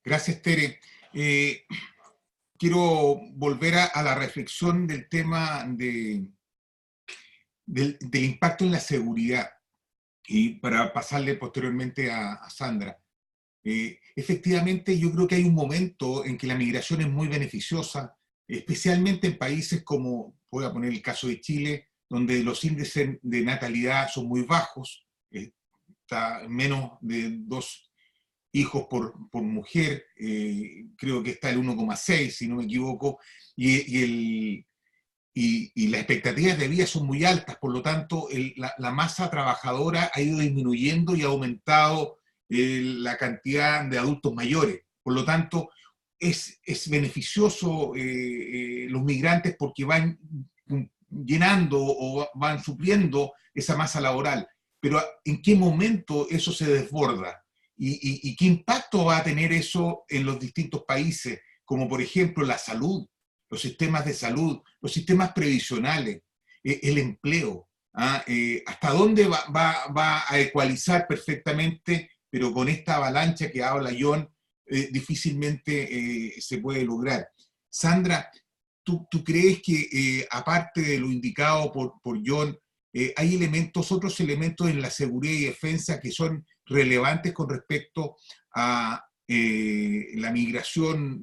Speaker 2: Gracias, Tere. Quiero volver a la reflexión del tema del impacto en la seguridad, y para pasarle posteriormente a Sandra. Efectivamente, yo creo que hay un momento en que la migración es muy beneficiosa, especialmente en países como, voy a poner el caso de Chile, donde los índices de natalidad son muy bajos, está menos de 2 hijos por mujer, creo que está el 1,6, si no me equivoco, y las expectativas de vida son muy altas, por lo tanto la masa trabajadora ha ido disminuyendo y ha aumentado la cantidad de adultos mayores. Por lo tanto, es beneficioso los migrantes porque van llenando o van supliendo esa masa laboral. Pero ¿en qué momento eso se desborda? ¿Y qué impacto va a tener eso en los distintos países? Como por ejemplo la salud, los sistemas de salud, los sistemas previsionales, el empleo. ¿Hasta dónde va a ecualizar perfectamente pero con esta avalancha que habla John, difícilmente se puede lograr. Sandra, ¿tú crees que aparte de lo indicado por John, hay otros elementos en la seguridad y defensa que son relevantes con respecto a la migración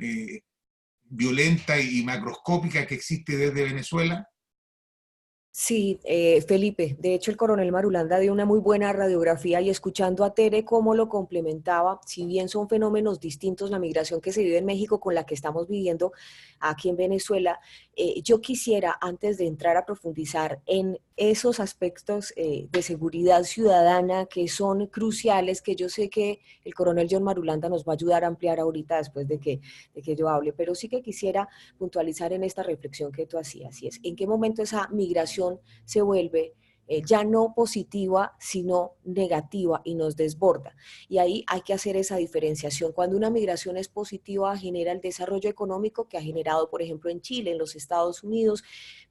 Speaker 2: violenta y macroscópica que existe desde Venezuela?
Speaker 4: Sí, Felipe, de hecho el coronel Marulanda dio una muy buena radiografía y escuchando a Tere cómo lo complementaba, si bien son fenómenos distintos la migración que se vive en México con la que estamos viviendo aquí en Venezuela, yo quisiera antes de entrar a profundizar en esos aspectos de seguridad ciudadana que son cruciales, que yo sé que el coronel John Marulanda nos va a ayudar a ampliar ahorita después de que yo hable, pero sí que quisiera puntualizar en esta reflexión que tú hacías, y es en qué momento esa migración se vuelve ya no positiva, sino negativa y nos desborda. Y ahí hay que hacer esa diferenciación. Cuando una migración es positiva, genera el desarrollo económico que ha generado, por ejemplo, en Chile, en los Estados Unidos,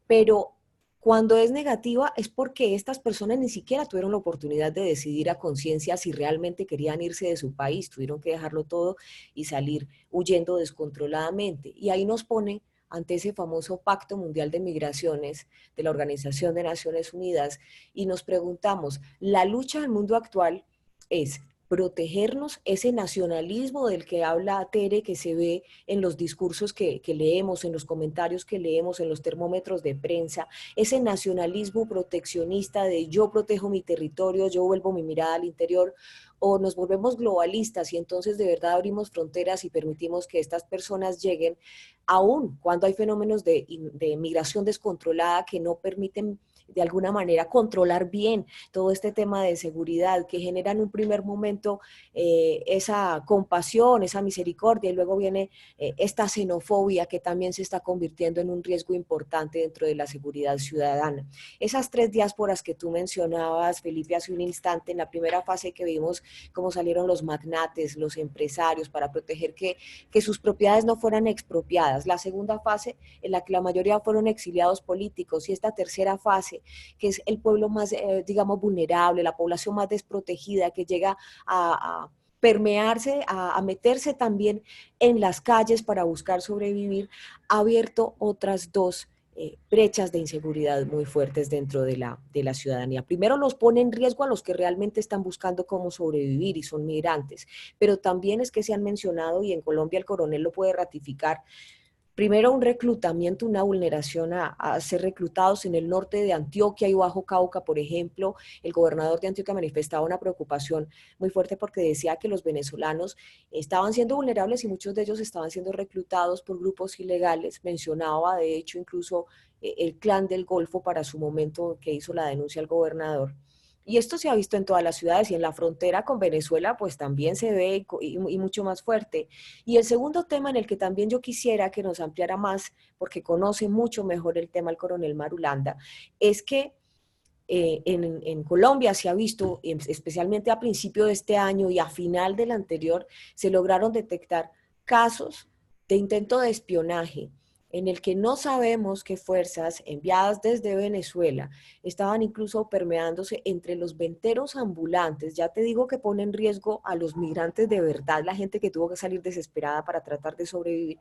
Speaker 4: pero cuando es negativa es porque estas personas ni siquiera tuvieron la oportunidad de decidir a conciencia si realmente querían irse de su país, tuvieron que dejarlo todo y salir huyendo descontroladamente. Y ahí nos pone ante ese famoso Pacto Mundial de Migraciones de la Organización de Naciones Unidas y nos preguntamos, ¿la lucha del mundo actual es protegernos, ese nacionalismo del que habla Tere, que se ve en los discursos que leemos, en los comentarios que leemos, en los termómetros de prensa, ese nacionalismo proteccionista de yo protejo mi territorio, yo vuelvo mi mirada al interior, o nos volvemos globalistas y entonces de verdad abrimos fronteras y permitimos que estas personas lleguen, aún cuando hay fenómenos de migración descontrolada que no permiten de alguna manera controlar bien todo este tema de seguridad, que genera en un primer momento esa compasión, esa misericordia, y luego viene esta xenofobia que también se está convirtiendo en un riesgo importante dentro de la seguridad ciudadana. Esas 3 diásporas que tú mencionabas, Felipe, hace un instante, en la primera fase que vimos cómo salieron los magnates, los empresarios, para proteger que sus propiedades no fueran expropiadas. La segunda fase, en la que la mayoría fueron exiliados políticos, y esta tercera fase, que es el pueblo más, digamos, vulnerable, la población más desprotegida, que llega a permearse, a meterse también en las calles para buscar sobrevivir, ha abierto otras 2 brechas de inseguridad muy fuertes dentro de la ciudadanía. Primero los pone en riesgo a los que realmente están buscando cómo sobrevivir y son migrantes, pero también es que se han mencionado, y en Colombia el coronel lo puede ratificar, primero un reclutamiento, una vulneración a ser reclutados en el norte de Antioquia y Bajo Cauca, por ejemplo. El gobernador de Antioquia manifestaba una preocupación muy fuerte porque decía que los venezolanos estaban siendo vulnerables y muchos de ellos estaban siendo reclutados por grupos ilegales. Mencionaba, de hecho, incluso el Clan del Golfo para su momento que hizo la denuncia al gobernador. Y esto se ha visto en todas las ciudades y en la frontera con Venezuela pues también se ve y mucho más fuerte. Y el segundo tema en el que también yo quisiera que nos ampliara más, porque conoce mucho mejor el tema el coronel Marulanda, es que en Colombia se ha visto, especialmente a principio de este año y a final del anterior, se lograron detectar casos de intento de espionaje en el que no sabemos qué fuerzas enviadas desde Venezuela estaban incluso permeándose entre los venteros ambulantes. Ya te digo que pone en riesgo a los migrantes de verdad, la gente que tuvo que salir desesperada para tratar de sobrevivir,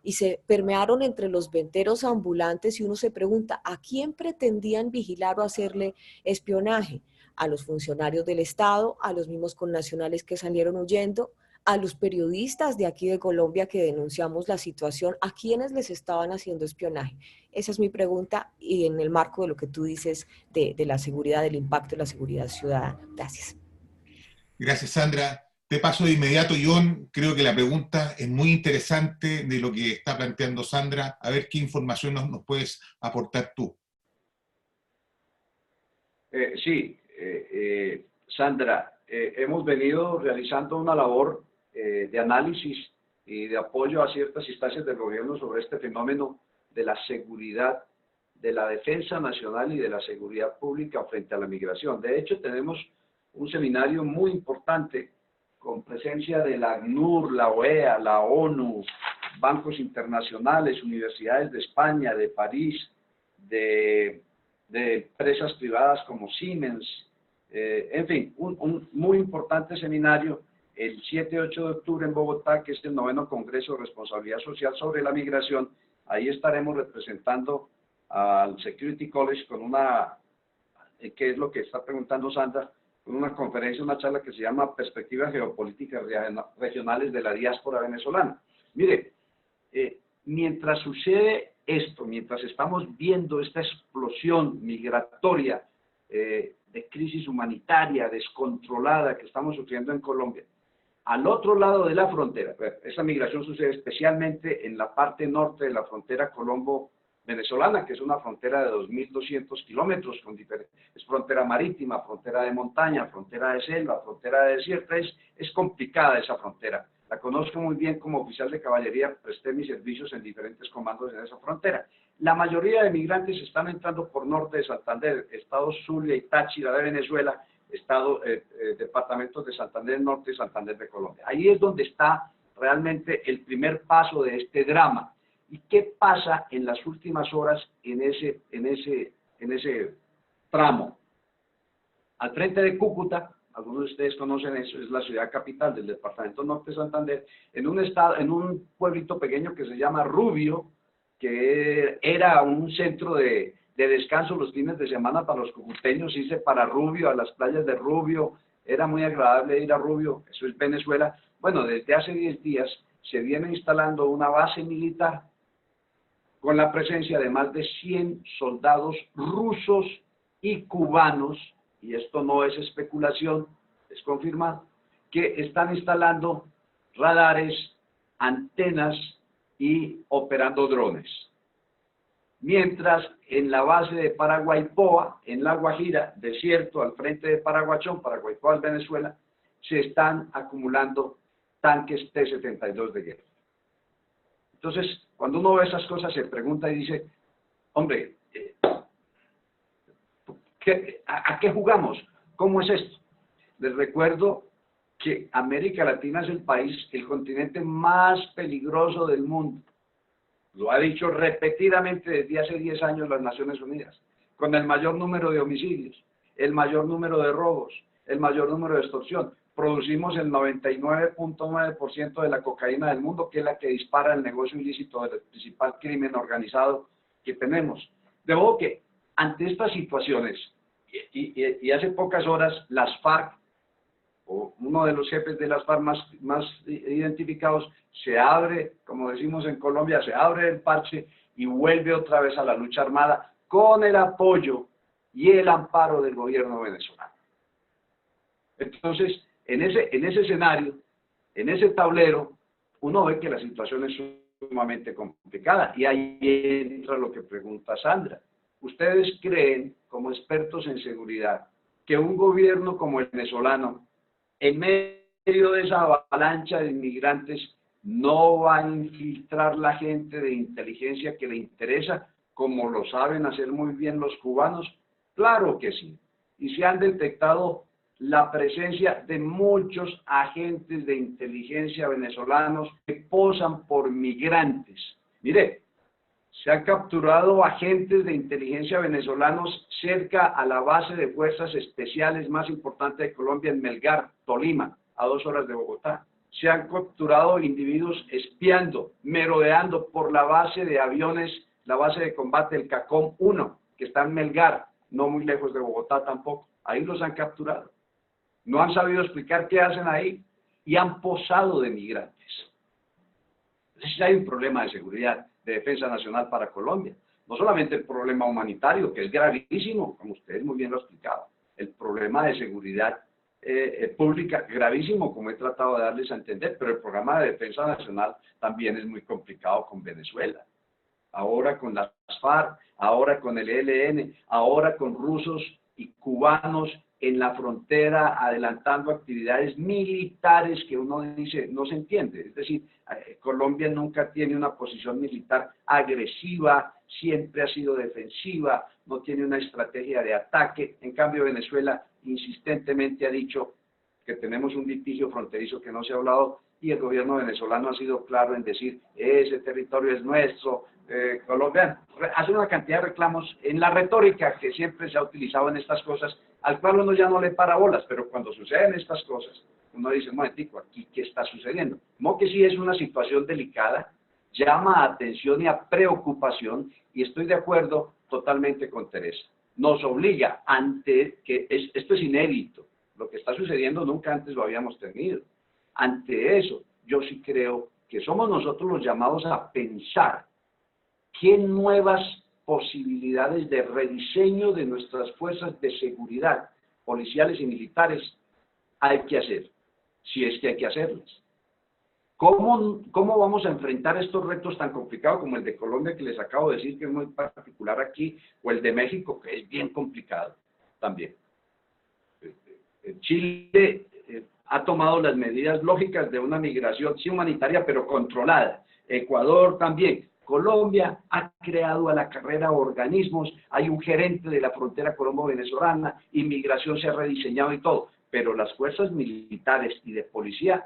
Speaker 4: y se permearon entre los venteros ambulantes y uno se pregunta, ¿a quién pretendían vigilar o hacerle espionaje? ¿A los funcionarios del Estado, a los mismos connacionales que salieron huyendo, a los periodistas de aquí de Colombia que denunciamos la situación, a quienes les estaban haciendo espionaje? Esa es mi pregunta, y en el marco de lo que tú dices de la seguridad, del impacto de la seguridad ciudadana. Gracias.
Speaker 2: Gracias, Sandra. Te paso de inmediato, John. Creo que la pregunta es muy interesante de lo que está planteando Sandra. A ver qué información nos puedes aportar tú.
Speaker 5: Sí, Sandra, hemos venido realizando una labor de análisis y de apoyo a ciertas instancias del gobierno sobre este fenómeno de la seguridad, de la defensa nacional y de la seguridad pública frente a la migración. De hecho, tenemos un seminario muy importante con presencia de la ACNUR, la OEA, la ONU, bancos internacionales, universidades de España, de París, de empresas privadas como Siemens, En fin, un muy importante seminario el 7 y 8 de octubre en Bogotá, que es el 9º Congreso de Responsabilidad Social sobre la Migración. Ahí estaremos representando al Security College con una, que es lo que está preguntando Sandra, con una conferencia, una charla que se llama Perspectivas Geopolíticas Regionales de la Diáspora Venezolana. Mire, mientras sucede esto, mientras estamos viendo esta explosión migratoria, de crisis humanitaria descontrolada que estamos sufriendo en Colombia, al otro lado de la frontera, esa migración sucede especialmente en la parte norte de la frontera colombo-venezolana, que es una frontera de 2.200 kilómetros, es frontera marítima, frontera de montaña, frontera de selva, frontera de desierto, es complicada esa frontera. La conozco muy bien como oficial de caballería, presté mis servicios en diferentes comandos en esa frontera. La mayoría de migrantes están entrando por norte de Santander, estados Zulia y Táchira de Venezuela, departamentos de Santander Norte y Santander de Colombia. Ahí es donde está realmente el primer paso de este drama. ¿Y qué pasa en las últimas horas en ese tramo? Al frente de Cúcuta, algunos de ustedes conocen eso, es la ciudad capital del departamento norte de Santander, en un pueblito pequeño que se llama Rubio, que era un centro de descanso los fines de semana para los cucuteños, irse para Rubio, a las playas de Rubio, era muy agradable ir a Rubio, eso es Venezuela. Bueno, desde hace 10 días se viene instalando una base militar con la presencia de más de 100 soldados rusos y cubanos, y esto no es especulación, es confirmado, que están instalando radares, antenas y operando drones. Mientras en la base de Paraguaypoa, en La Guajira, desierto al frente de Paraguachón, Paraguaypoa es Venezuela, se están acumulando tanques T-72 de guerra. Entonces, cuando uno ve esas cosas, se pregunta y dice, hombre, ¿a qué jugamos? ¿Cómo es esto? Les recuerdo que América Latina es el continente más peligroso del mundo. Lo ha dicho repetidamente desde hace 10 años las Naciones Unidas, con el mayor número de homicidios, el mayor número de robos, el mayor número de extorsión. Producimos el 99.9% de la cocaína del mundo, que es la que dispara el negocio ilícito del principal crimen organizado que tenemos. De modo que, ante estas situaciones, y hace pocas horas, las FARC, o uno de los jefes de las FARC más identificados, se abre, como decimos en Colombia, se abre el parche y vuelve otra vez a la lucha armada con el apoyo y el amparo del gobierno venezolano. Entonces, en ese escenario, en ese tablero, uno ve que la situación es sumamente complicada, y ahí entra lo que pregunta Sandra. ¿Ustedes creen, como expertos en seguridad, que un gobierno como el venezolano, en medio de esa avalancha de inmigrantes, no va a infiltrar la gente de inteligencia que le interesa, como lo saben hacer muy bien los cubanos? Claro que sí. Y se han detectado la presencia de muchos agentes de inteligencia venezolanos que posan por migrantes. Mire, se han capturado agentes de inteligencia venezolanos cerca a la base de fuerzas especiales más importante de Colombia, en Melgar, Tolima, a 2 horas de Bogotá. Se han capturado individuos espiando, merodeando por la base de aviones, la base de combate del CACOM 1, que está en Melgar, no muy lejos de Bogotá tampoco. Ahí los han capturado. No han sabido explicar qué hacen ahí y han posado de migrantes. Entonces hay un problema de seguridad, de defensa nacional para Colombia. No solamente el problema humanitario, que es gravísimo, como ustedes muy bien lo han explicado, el problema de seguridad pública, gravísimo, como he tratado de darles a entender, pero el programa de defensa nacional también es muy complicado con Venezuela. Ahora con las FARC, ahora con el ELN, ahora con rusos y cubanos en la frontera adelantando actividades militares que uno dice no se entiende. Es decir, Colombia nunca tiene una posición militar agresiva, siempre ha sido defensiva, no tiene una estrategia de ataque. En cambio, Venezuela insistentemente ha dicho que tenemos un litigio fronterizo que no se ha hablado, y el gobierno venezolano ha sido claro en decir, ese territorio es nuestro, Colombia hace una cantidad de reclamos en la retórica que siempre se ha utilizado en estas cosas, al cual uno ya no le para bolas, pero cuando suceden estas cosas, uno dice, un momentico, ¿aquí qué está sucediendo? Como que sí es una situación delicada, llama a atención y a preocupación, y estoy de acuerdo totalmente con Teresa. Nos obliga esto es inédito, lo que está sucediendo nunca antes lo habíamos tenido. Ante eso, yo sí creo que somos nosotros los llamados a pensar qué nuevas posibilidades de rediseño de nuestras fuerzas de seguridad, policiales y militares, hay que hacer, si es que hay que hacerlas. ¿Cómo vamos a enfrentar estos retos tan complicados como el de Colombia, que les acabo de decir que es muy particular aquí, o el de México, que es bien complicado también? Chile ha tomado las medidas lógicas de una migración, sí humanitaria, pero controlada. Ecuador también. Colombia ha creado a la carrera organismos, hay un gerente de la frontera colombo-venezolana, inmigración se ha rediseñado y todo, pero las fuerzas militares y de policía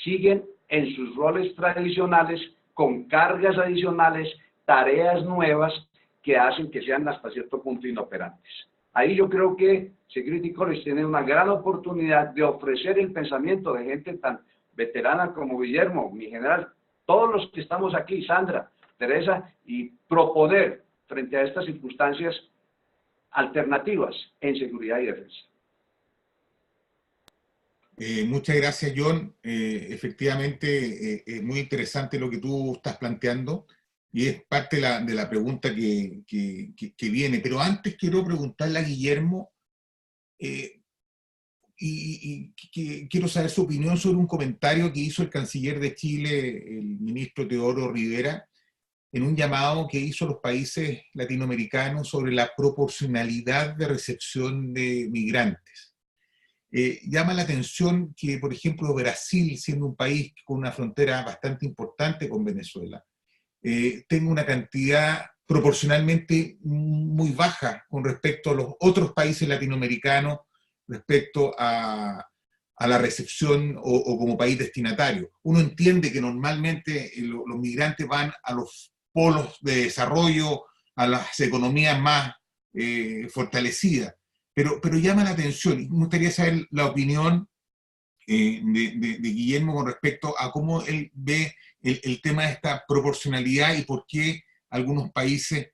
Speaker 5: siguen en sus roles tradicionales, con cargas adicionales, tareas nuevas que hacen que sean hasta cierto punto inoperantes. Ahí yo creo que Security College tiene una gran oportunidad de ofrecer el pensamiento de gente tan veterana como Guillermo, mi general, todos los que estamos aquí, Sandra, Teresa, y proponer frente a estas circunstancias alternativas en seguridad y defensa.
Speaker 2: Muchas gracias, John. Efectivamente, es muy interesante lo que tú estás planteando y es parte de la pregunta que viene. Pero antes quiero preguntarle a Guillermo quiero saber su opinión sobre un comentario que hizo el canciller de Chile, el ministro Teodoro Rivera, en un llamado que hizo a los países latinoamericanos sobre la proporcionalidad de recepción de migrantes. Llama la atención que, por ejemplo, Brasil, siendo un país con una frontera bastante importante con Venezuela, tenga una cantidad proporcionalmente muy baja con respecto a los otros países latinoamericanos, respecto a la recepción o como país destinatario. Uno entiende que normalmente los migrantes van a los polos de desarrollo, a las economías más fortalecidas, pero llama la atención, y me gustaría saber la opinión de Guillermo con respecto a cómo él ve el tema de esta proporcionalidad y por qué algunos países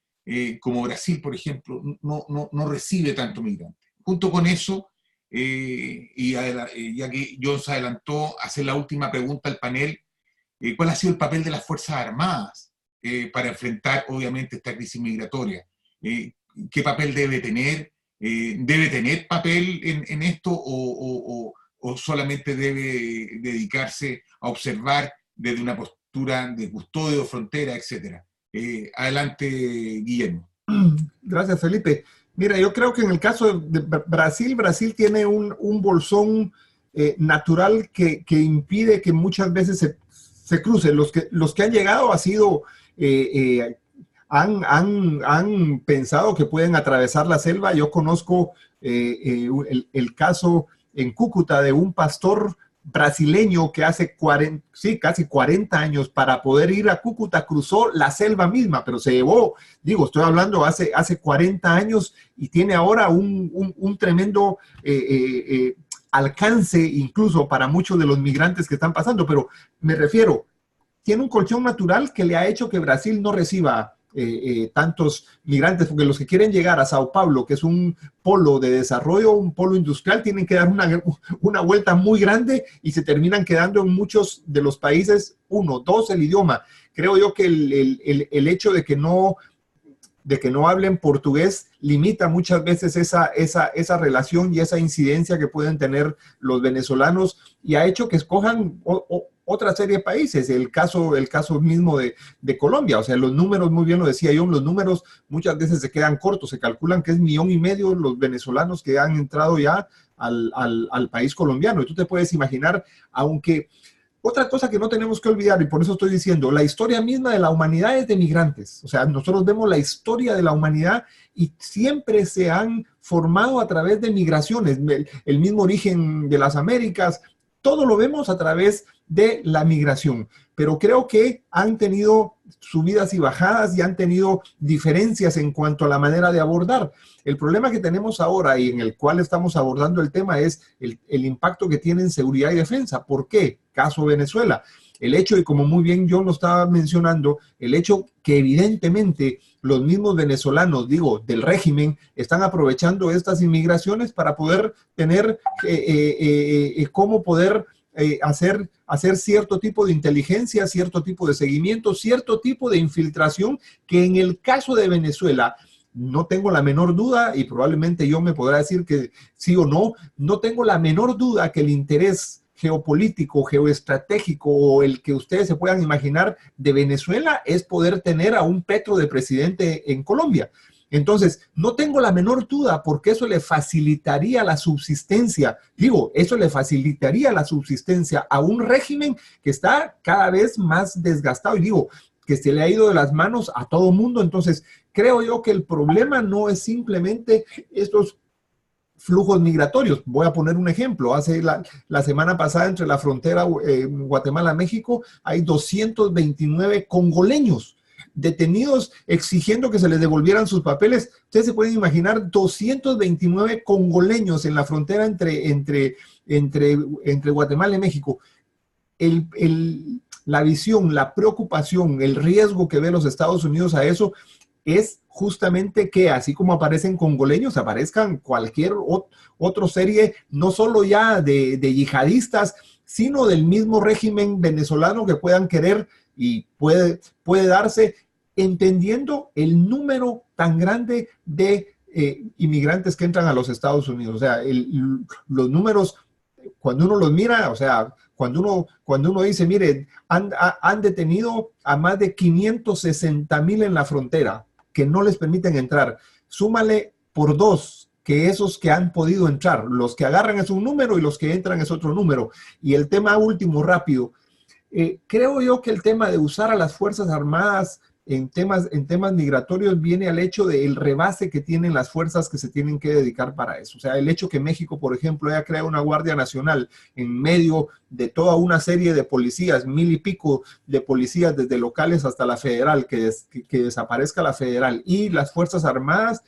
Speaker 2: como Brasil, por ejemplo, no recibe tanto migrante. Junto con eso, ya que John se adelantó a hacer la última pregunta al panel, ¿cuál ha sido el papel de las Fuerzas Armadas para enfrentar, obviamente, esta crisis migratoria? ¿Qué papel debe tener? ¿Debe tener papel en esto o solamente debe dedicarse a observar desde una postura de custodio de frontera, etcétera? Adelante, Guillermo.
Speaker 6: Gracias, Felipe. Mira, yo creo que en el caso de Brasil, Brasil tiene un bolsón natural que impide que muchas veces se crucen. Los que han llegado han pensado que pueden atravesar la selva. Yo conozco el caso en Cúcuta de un pastor brasileño que hace casi 40 años para poder ir a Cúcuta cruzó la selva misma, pero se llevó, estoy hablando hace 40 años y tiene ahora un tremendo alcance incluso para muchos de los migrantes que están pasando, pero me refiero, tiene un colchón natural que le ha hecho que Brasil no reciba tantos migrantes, porque los que quieren llegar a Sao Paulo, que es un polo de desarrollo, un polo industrial, tienen que dar una vuelta muy grande y se terminan quedando en muchos de los países, 1, 2, el idioma. Creo yo que el hecho de que no hablen portugués limita muchas veces esa relación y esa incidencia que pueden tener los venezolanos y ha hecho que escojan otra serie de países, el caso mismo de Colombia. O sea, los números, muy bien lo decía yo, los números muchas veces se quedan cortos, se calculan que es 1,5 millones los venezolanos que han entrado ya al país colombiano. Y tú te puedes imaginar, aunque otra cosa que no tenemos que olvidar, y por eso estoy diciendo, la historia misma de la humanidad es de migrantes. O sea, nosotros vemos la historia de la humanidad y siempre se han formado a través de migraciones. El mismo origen de las Américas, todo lo vemos a través de la migración. Pero creo que han tenido subidas y bajadas y han tenido diferencias en cuanto a la manera de abordar. El problema que tenemos ahora y en el cual estamos abordando el tema es el impacto que tiene en seguridad y defensa. ¿Por qué? Caso Venezuela. El hecho, y como muy bien John lo estaba mencionando, el hecho que evidentemente los mismos venezolanos, digo, del régimen, están aprovechando estas inmigraciones para poder tener cómo poder hacer cierto tipo de inteligencia, cierto tipo de seguimiento, cierto tipo de infiltración, que en el caso de Venezuela, no tengo la menor duda, y probablemente yo me podrá decir que sí o no, no tengo la menor duda que el interés geopolítico, geoestratégico o el que ustedes se puedan imaginar de Venezuela es poder tener a un Petro de presidente en Colombia. Entonces, no tengo la menor duda porque eso le facilitaría la subsistencia, eso le facilitaría la subsistencia a un régimen que está cada vez más desgastado y que se le ha ido de las manos a todo mundo. Entonces, creo yo que el problema no es simplemente estos flujos migratorios. Voy a poner un ejemplo. Hace la semana pasada entre la frontera Guatemala-México hay 229 congoleños detenidos exigiendo que se les devolvieran sus papeles. Ustedes se pueden imaginar 229 congoleños en la frontera entre Guatemala y México. La visión, la preocupación, el riesgo que ve los Estados Unidos a eso es justamente que así como aparecen congoleños, aparezcan cualquier otra serie, no solo ya de yihadistas, sino del mismo régimen venezolano que puedan querer y puede darse, entendiendo el número tan grande de inmigrantes que entran a los Estados Unidos. O sea, los números, cuando uno los mira, o sea, cuando uno dice, mire, han detenido a más de 560,000 en la frontera, que no les permiten entrar. Súmale por 2 que esos que han podido entrar. Los que agarran es un número y los que entran es otro número. Y el tema último, rápido. Creo yo que el tema de usar a las Fuerzas Armadas en temas migratorios viene al hecho del rebase que tienen las fuerzas que se tienen que dedicar para eso. O sea, el hecho que México, por ejemplo, haya creado una Guardia Nacional en medio de toda una serie de policías, 1,000 y pico de policías desde locales hasta la federal, que desaparezca la federal y las Fuerzas Armadas,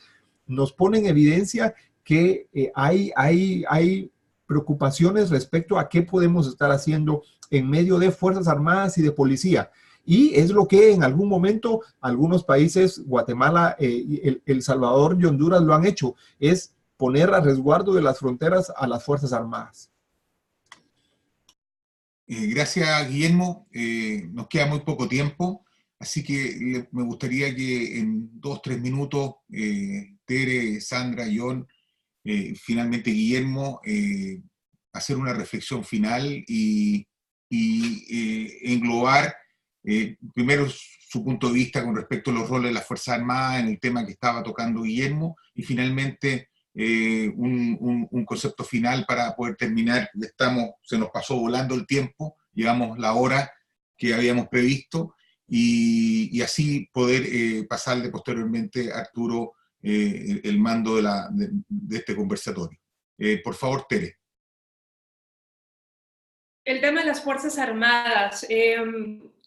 Speaker 6: nos pone en evidencia que hay preocupaciones respecto a qué podemos estar haciendo en medio de Fuerzas Armadas y de policía. Y es lo que en algún momento algunos países, Guatemala, El Salvador y Honduras lo han hecho, es poner a resguardo de las fronteras a las Fuerzas Armadas.
Speaker 2: Gracias, Guillermo. Nos queda muy poco tiempo, así que me gustaría que en 2-3 minutos, Tere, Sandra, John, finalmente Guillermo, hacer una reflexión final y englobar primero su punto de vista con respecto a los roles de las Fuerzas Armadas en el tema que estaba tocando Guillermo, y finalmente un concepto final para poder terminar. Se nos pasó volando el tiempo, llevamos la hora que habíamos previsto, y así poder pasarle posteriormente a Arturo el mando de este conversatorio. Por favor, Tere.
Speaker 3: El tema de las Fuerzas Armadas.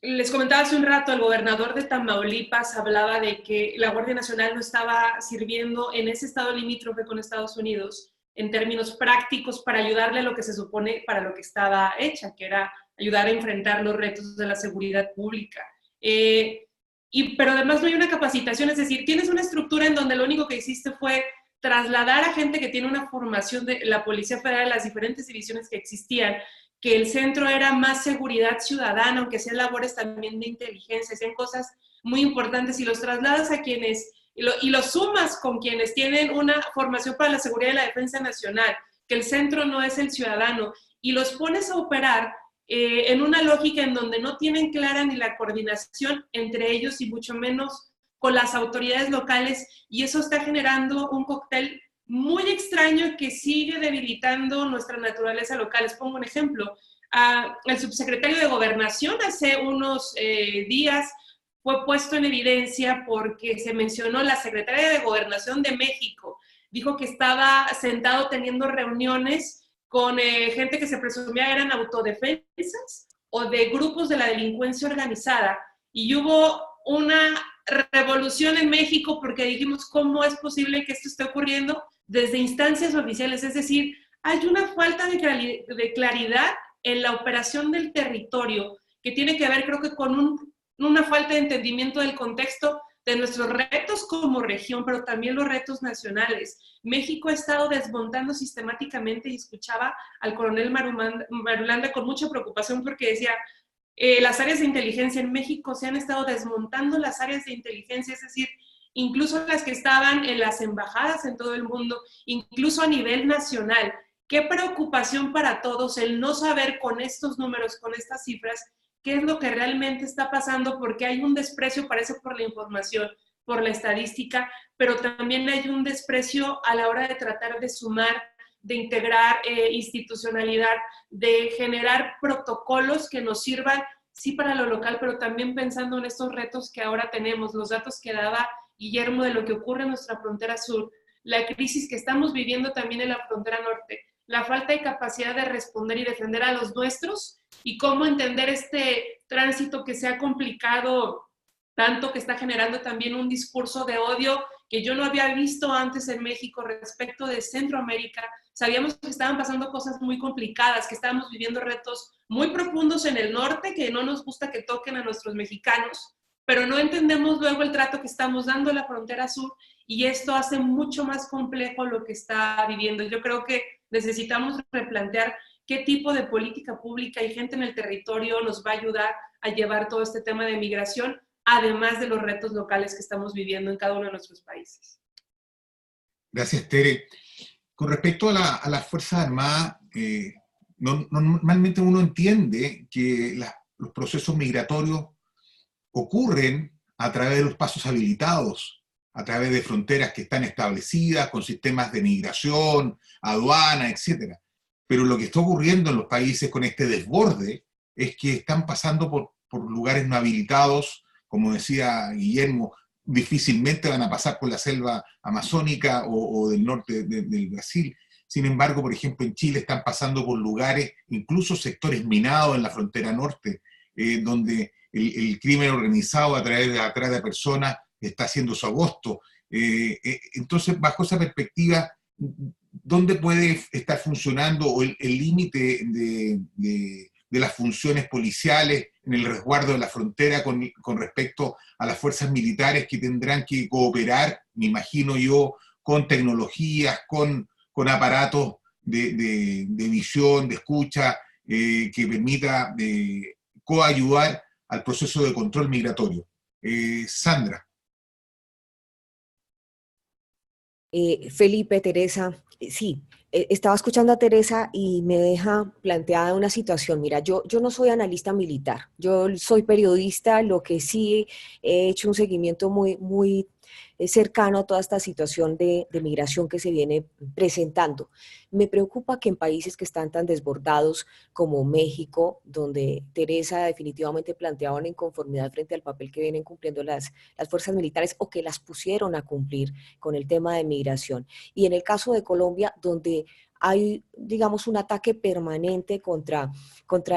Speaker 3: Les comentaba hace un rato, el gobernador de Tamaulipas hablaba de que la Guardia Nacional no estaba sirviendo en ese estado limítrofe con Estados Unidos en términos prácticos para ayudarle a lo que se supone para lo que estaba hecha, que era ayudar a enfrentar los retos de la seguridad pública. Pero además no hay una capacitación, es decir, tienes una estructura en donde lo único que hiciste fue trasladar a gente que tiene una formación de la Policía Federal, las diferentes divisiones que existían, que el centro era más seguridad ciudadana, aunque sean labores también de inteligencia, sean cosas muy importantes, y los trasladas a quienes, y los sumas con quienes tienen una formación para la seguridad y la defensa nacional, que el centro no es el ciudadano, y los pones a operar en una lógica en donde no tienen clara ni la coordinación entre ellos y mucho menos con las autoridades locales, y eso está generando un cóctel muy extraño que sigue debilitando nuestra naturaleza local. Les pongo un ejemplo. El subsecretario de Gobernación hace unos días fue puesto en evidencia porque se mencionó la secretaria de Gobernación de México. Dijo que estaba sentado teniendo reuniones con gente que se presumía eran autodefensas o de grupos de la delincuencia organizada, y hubo una revolución en México porque dijimos, ¿cómo es posible que esto esté ocurriendo desde instancias oficiales? Es decir, hay una falta de claridad en la operación del territorio que tiene que ver, creo que con una falta de entendimiento del contexto de nuestros retos como región, pero también los retos nacionales. México ha estado desmontando sistemáticamente, y escuchaba al coronel Marulanda con mucha preocupación porque decía, las áreas de inteligencia en México se han estado desmontando las áreas de inteligencia, es decir, incluso las que estaban en las embajadas en todo el mundo, incluso a nivel nacional. Qué preocupación para todos el no saber con estos números, con estas cifras, qué es lo que realmente está pasando, porque hay un desprecio, parece, por la información, por la estadística, pero también hay un desprecio a la hora de tratar de sumar, de integrar institucionalidad, de generar protocolos que nos sirvan, sí, para lo local, pero también pensando en estos retos que ahora tenemos, los datos que daba Guillermo de lo que ocurre en nuestra frontera sur, la crisis que estamos viviendo también en la frontera norte, la falta de capacidad de responder y defender a los nuestros, y cómo entender este tránsito que se ha complicado tanto, que está generando también un discurso de odio que yo no había visto antes en México respecto de Centroamérica. Sabíamos que estaban pasando cosas muy complicadas, que estábamos viviendo retos muy profundos en el norte, que no nos gusta que toquen a nuestros mexicanos, pero no entendemos luego el trato que estamos dando a la frontera sur, y esto hace mucho más complejo lo que está viviendo. Yo creo que necesitamos replantear qué tipo de política pública y gente en el territorio nos va a ayudar a llevar todo este tema de migración, además de los retos locales que estamos viviendo en cada uno de nuestros países.
Speaker 2: Gracias, Tere. Con respecto a las Fuerzas Armadas, normalmente uno entiende que los procesos migratorios ocurren a través de los pasos habilitados, a través de fronteras que están establecidas, con sistemas de migración, aduana, etc. Pero lo que está ocurriendo en los países con este desborde es que están pasando por lugares no habilitados, como decía Guillermo, difícilmente van a pasar por la selva amazónica o del norte del Brasil. Sin embargo, por ejemplo, en Chile están pasando por lugares, incluso sectores minados en la frontera norte, donde el crimen organizado a través de la trata de personas está haciendo su agosto. Entonces, bajo esa perspectiva, ¿dónde puede estar funcionando el límite de las funciones policiales en el resguardo de la frontera con respecto a las fuerzas militares que tendrán que cooperar, me imagino yo, con tecnologías, con aparatos de visión, de escucha, que permita coayudar al proceso de control migratorio? Sandra.
Speaker 4: Felipe, Teresa, sí, estaba escuchando a Teresa y me deja planteada una situación. Mira, yo no soy analista militar, yo soy periodista, lo que sí he hecho un seguimiento muy cercano a toda esta situación de migración que se viene presentando. Me preocupa que en países que están tan desbordados como México, donde Teresa definitivamente planteaba una inconformidad frente al papel que vienen cumpliendo las fuerzas militares o que las pusieron a cumplir con el tema de migración. Y en el caso de Colombia, donde hay, digamos, un ataque permanente contra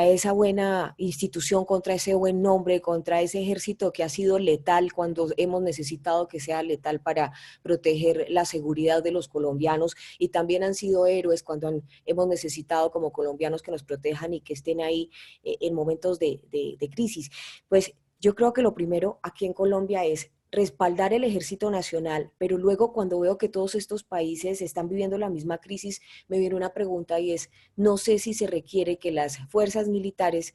Speaker 4: esa buena institución, contra ese buen nombre, contra ese ejército que ha sido letal cuando hemos necesitado que sea letal para proteger la seguridad de los colombianos, y también han sido héroes cuando hemos necesitado como colombianos que nos protejan y que estén ahí en momentos de crisis. Pues yo creo que lo primero aquí en Colombia es respaldar el Ejército Nacional, pero luego cuando veo que todos estos países están viviendo la misma crisis, me viene una pregunta y es, no sé si se requiere que las fuerzas militares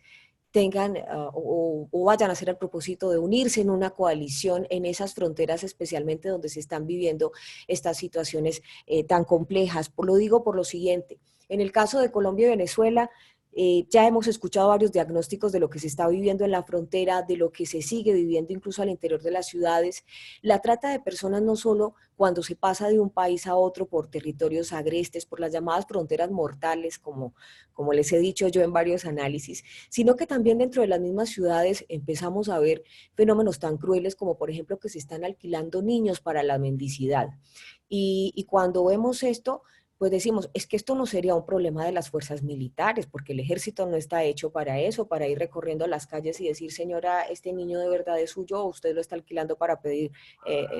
Speaker 4: tengan o vayan a hacer el propósito de unirse en una coalición en esas fronteras, especialmente donde se están viviendo estas situaciones tan complejas. Lo digo por lo siguiente, en el caso de Colombia y Venezuela, ya hemos escuchado varios diagnósticos de lo que se está viviendo en la frontera, de lo que se sigue viviendo incluso al interior de las ciudades. La trata de personas no solo cuando se pasa de un país a otro por territorios agrestes, por las llamadas fronteras mortales, como les he dicho yo en varios análisis, sino que también dentro de las mismas ciudades empezamos a ver fenómenos tan crueles como, por ejemplo, que se están alquilando niños para la mendicidad. Y cuando vemos esto, pues decimos, es que esto no sería un problema de las fuerzas militares, porque el ejército no está hecho para eso, para ir recorriendo las calles y decir, señora, este niño de verdad es suyo, o usted lo está alquilando para pedir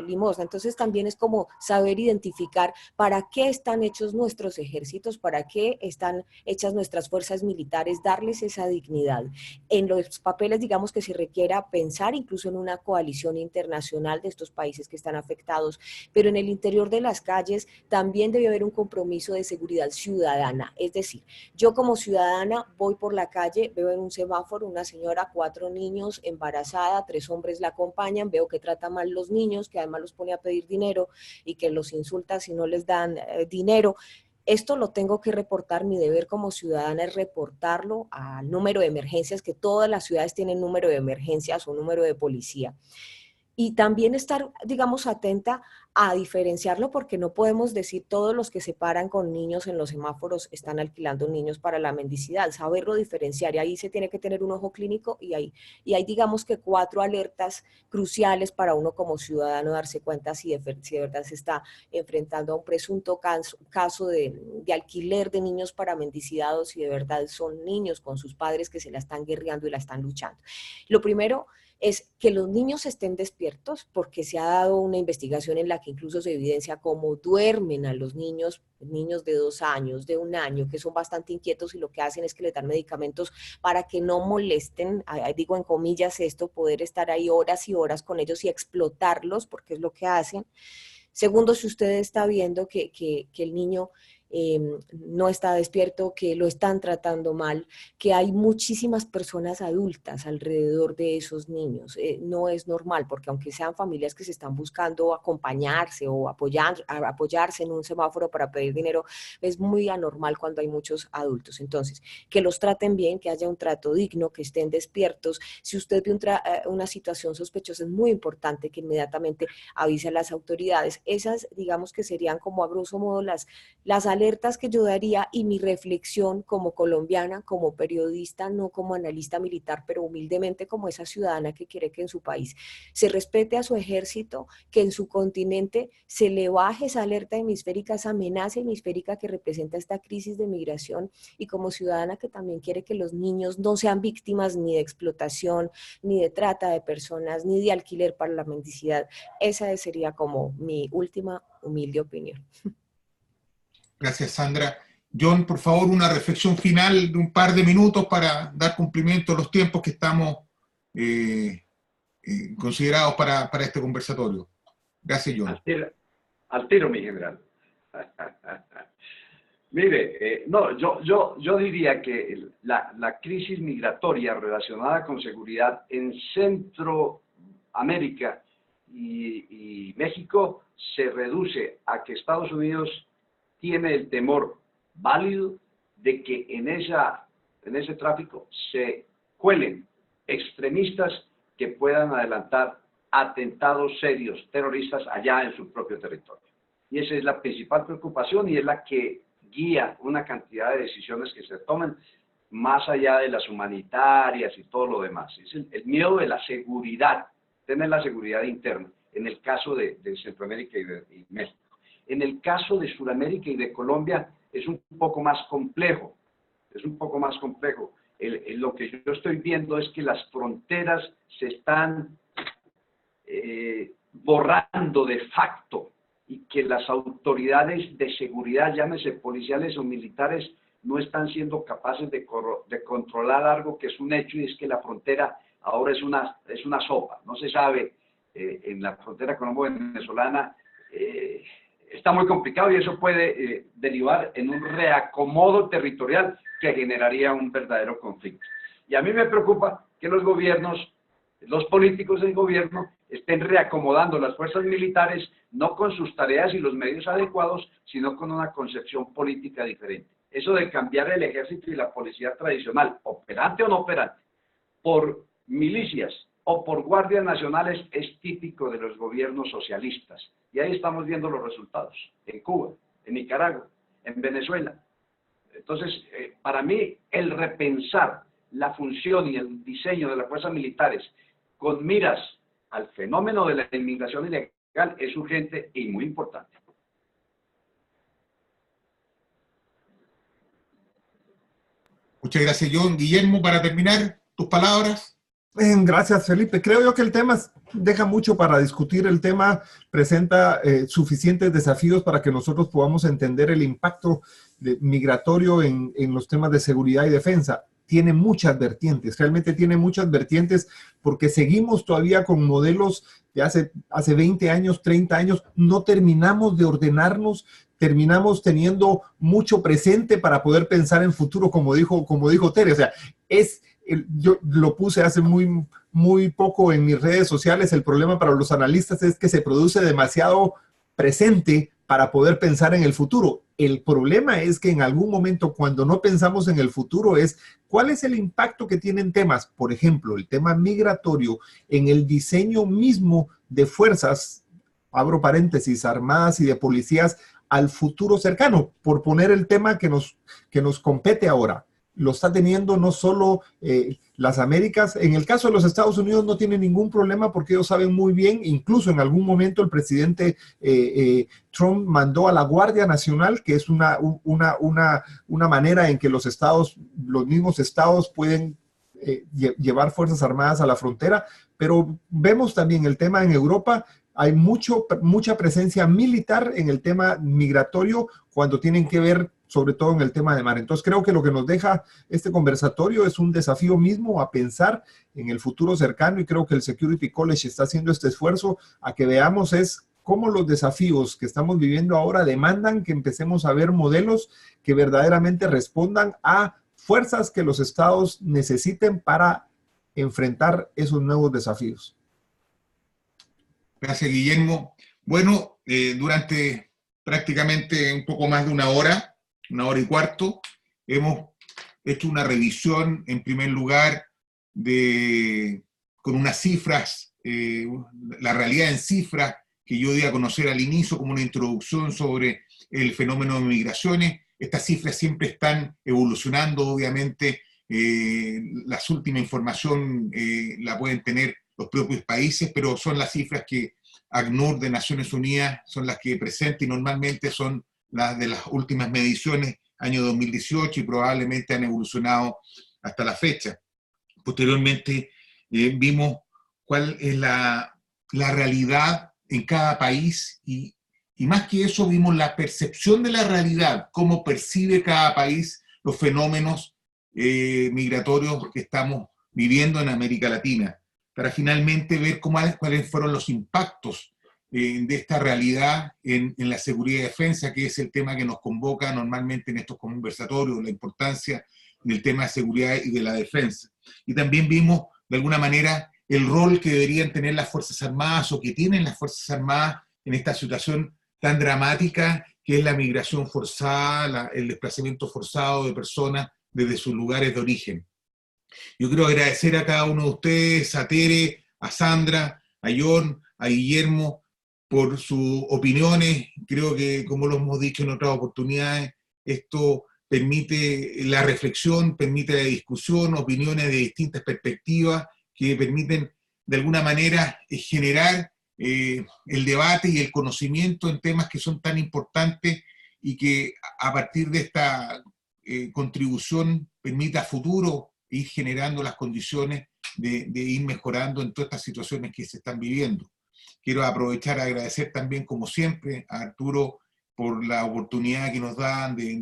Speaker 4: limosna. Entonces también es como saber identificar para qué están hechos nuestros ejércitos, para qué están hechas nuestras fuerzas militares, darles esa dignidad. En los papeles, digamos que se requiera pensar incluso en una coalición internacional de estos países que están afectados, pero en el interior de las calles también debe haber un compromiso de seguridad ciudadana. Es decir, yo como ciudadana voy por la calle, veo en un semáforo una señora, 4 niños, embarazada, 3 hombres la acompañan, veo que trata mal los niños, que además los pone a pedir dinero y que los insulta si no les dan dinero. Esto lo tengo que reportar, mi deber como ciudadana es reportarlo al número de emergencias, que todas las ciudades tienen número de emergencias o número de policía. Y también estar, digamos, atenta a diferenciarlo, porque no podemos decir todos los que se paran con niños en los semáforos están alquilando niños para la mendicidad, saberlo diferenciar, y ahí se tiene que tener un ojo clínico y hay digamos que 4 alertas cruciales para uno como ciudadano darse cuenta si de verdad se está enfrentando a un presunto caso de alquiler de niños para mendicidad, o si de verdad son niños con sus padres que se la están guerreando y la están luchando. Lo primero es que los niños estén despiertos, porque se ha dado una investigación en la que incluso se evidencia cómo duermen a los niños de 2 años, de 1 año, que son bastante inquietos, y lo que hacen es que les dan medicamentos para que no molesten, digo en comillas esto, poder estar ahí horas y horas con ellos y explotarlos, porque es lo que hacen. Segundo, si usted está viendo que el niño no está despierto, que lo están tratando mal, que hay muchísimas personas adultas alrededor de esos niños. No es normal, porque aunque sean familias que se están buscando acompañarse o apoyarse en un semáforo para pedir dinero, es muy anormal cuando hay muchos adultos. Entonces, que los traten bien, que haya un trato digno, que estén despiertos. Si usted ve una situación sospechosa, es muy importante que inmediatamente avise a las autoridades. Esas, digamos que serían como a grosso modo las alertas que yo daría, y mi reflexión como colombiana, como periodista, no como analista militar, pero humildemente como esa ciudadana que quiere que en su país se respete a su ejército, que en su continente se le baje esa alerta hemisférica, esa amenaza hemisférica que representa esta crisis de migración, y como ciudadana que también quiere que los niños no sean víctimas ni de explotación, ni de trata de personas, ni de alquiler para la mendicidad. Esa sería como mi última humilde opinión.
Speaker 2: Gracias, Sandra. John, por favor, una reflexión final de un par de minutos para dar cumplimiento a los tiempos que estamos considerados para este conversatorio. Gracias, John.
Speaker 5: Al tiro, mi general. Mire, no, yo diría que la crisis migratoria relacionada con seguridad en Centroamérica y México se reduce a que Estados Unidos tiene el temor válido de que en ese tráfico se cuelen extremistas que puedan adelantar atentados serios terroristas allá en su propio territorio. Y esa es la principal preocupación, y es la que guía una cantidad de decisiones que se toman más allá de las humanitarias y todo lo demás. Es el miedo de la seguridad, tener la seguridad interna, en el caso de Centroamérica y México. En el caso de Sudamérica y de Colombia es un poco más complejo, Lo que yo estoy viendo es que las fronteras se están borrando de facto, y que las autoridades de seguridad, llámese policiales o militares, no están siendo capaces de controlar algo que es un hecho, y es que la frontera ahora es una sopa. No se sabe, en la frontera colombo-venezolana, está muy complicado, y eso puede derivar en un reacomodo territorial que generaría un verdadero conflicto. Y a mí me preocupa que los gobiernos, los políticos del gobierno, estén reacomodando las fuerzas militares, no con sus tareas y los medios adecuados, sino con una concepción política diferente. Eso de cambiar el ejército y la policía tradicional, operante o no operante, por milicias o por guardias nacionales, es típico de los gobiernos socialistas. Y ahí estamos viendo los resultados, en Cuba, en Nicaragua, en Venezuela. Entonces, para mí, el repensar la función y el diseño de las fuerzas militares con miras al fenómeno de la inmigración ilegal es urgente y muy importante.
Speaker 2: Muchas gracias, John. Guillermo, para terminar, tus palabras.
Speaker 6: Gracias, Felipe. Creo yo que el tema deja mucho para discutir. El tema presenta suficientes desafíos para que nosotros podamos entender el impacto migratorio en los temas de seguridad y defensa. Tiene muchas vertientes, realmente tiene muchas vertientes, porque seguimos todavía con modelos de hace 20 años, 30 años, no terminamos de ordenarnos, terminamos teniendo mucho presente para poder pensar en futuro, como dijo Tere. O sea, yo lo puse hace muy poco en mis redes sociales. El problema para los analistas es que se produce demasiado presente para poder pensar en el futuro. El problema es que en algún momento, cuando no pensamos en el futuro, es cuál es el impacto que tienen temas, por ejemplo, el tema migratorio, en el diseño mismo de fuerzas, abro paréntesis, armadas y de policías, al futuro cercano, por poner el tema que nos compete ahora. Lo está teniendo no solo las Américas. En el caso de los Estados Unidos no tiene ningún problema, porque ellos saben muy bien, incluso en algún momento el presidente Trump mandó a la Guardia Nacional, que es una manera en que los mismos estados pueden llevar fuerzas armadas a la frontera. Pero vemos también el tema en Europa. Hay mucha presencia militar en el tema migratorio cuando tienen que ver sobre todo en el tema de mar. Entonces creo que lo que nos deja este conversatorio es un desafío mismo a pensar en el futuro cercano, y creo que el Security College está haciendo este esfuerzo a que veamos cómo los desafíos que estamos viviendo ahora demandan que empecemos a ver modelos que verdaderamente respondan a fuerzas que los estados necesiten para enfrentar esos nuevos desafíos.
Speaker 2: Gracias, Guillermo. Bueno, durante prácticamente un poco más de una hora y cuarto, hemos hecho una revisión, en primer lugar, con unas cifras, la realidad en cifras que yo di a conocer al inicio como una introducción sobre el fenómeno de migraciones. Estas cifras siempre están evolucionando, obviamente. La última información la pueden tener los propios países, pero son las cifras que ACNUR de Naciones Unidas son las que presenta, y normalmente son las de las últimas mediciones, año 2018, y probablemente han evolucionado hasta la fecha. Posteriormente vimos cuál es la realidad en cada país, y más que eso vimos la percepción de la realidad, cómo percibe cada país los fenómenos migratorios que estamos viviendo en América Latina, para finalmente ver cuáles fueron los impactos de esta realidad en la seguridad y defensa, que es el tema que nos convoca normalmente en estos conversatorios, la importancia del tema de seguridad y de la defensa. Y también vimos, de alguna manera, el rol que deberían tener las Fuerzas Armadas, o que tienen las Fuerzas Armadas en esta situación tan dramática que es la migración forzada, el desplazamiento forzado de personas desde sus lugares de origen. Yo quiero agradecer a cada uno de ustedes, a Tere, a Sandra, a John, a Guillermo, por sus opiniones. Creo que, como lo hemos dicho en otras oportunidades, esto permite la reflexión, permite la discusión, opiniones de distintas perspectivas que permiten de alguna manera generar el debate y el conocimiento en temas que son tan importantes, y que a partir de esta contribución permita a futuro ir generando las condiciones de ir mejorando en todas estas situaciones que se están viviendo. Quiero aprovechar a agradecer también, como siempre, a Arturo por la oportunidad que nos dan de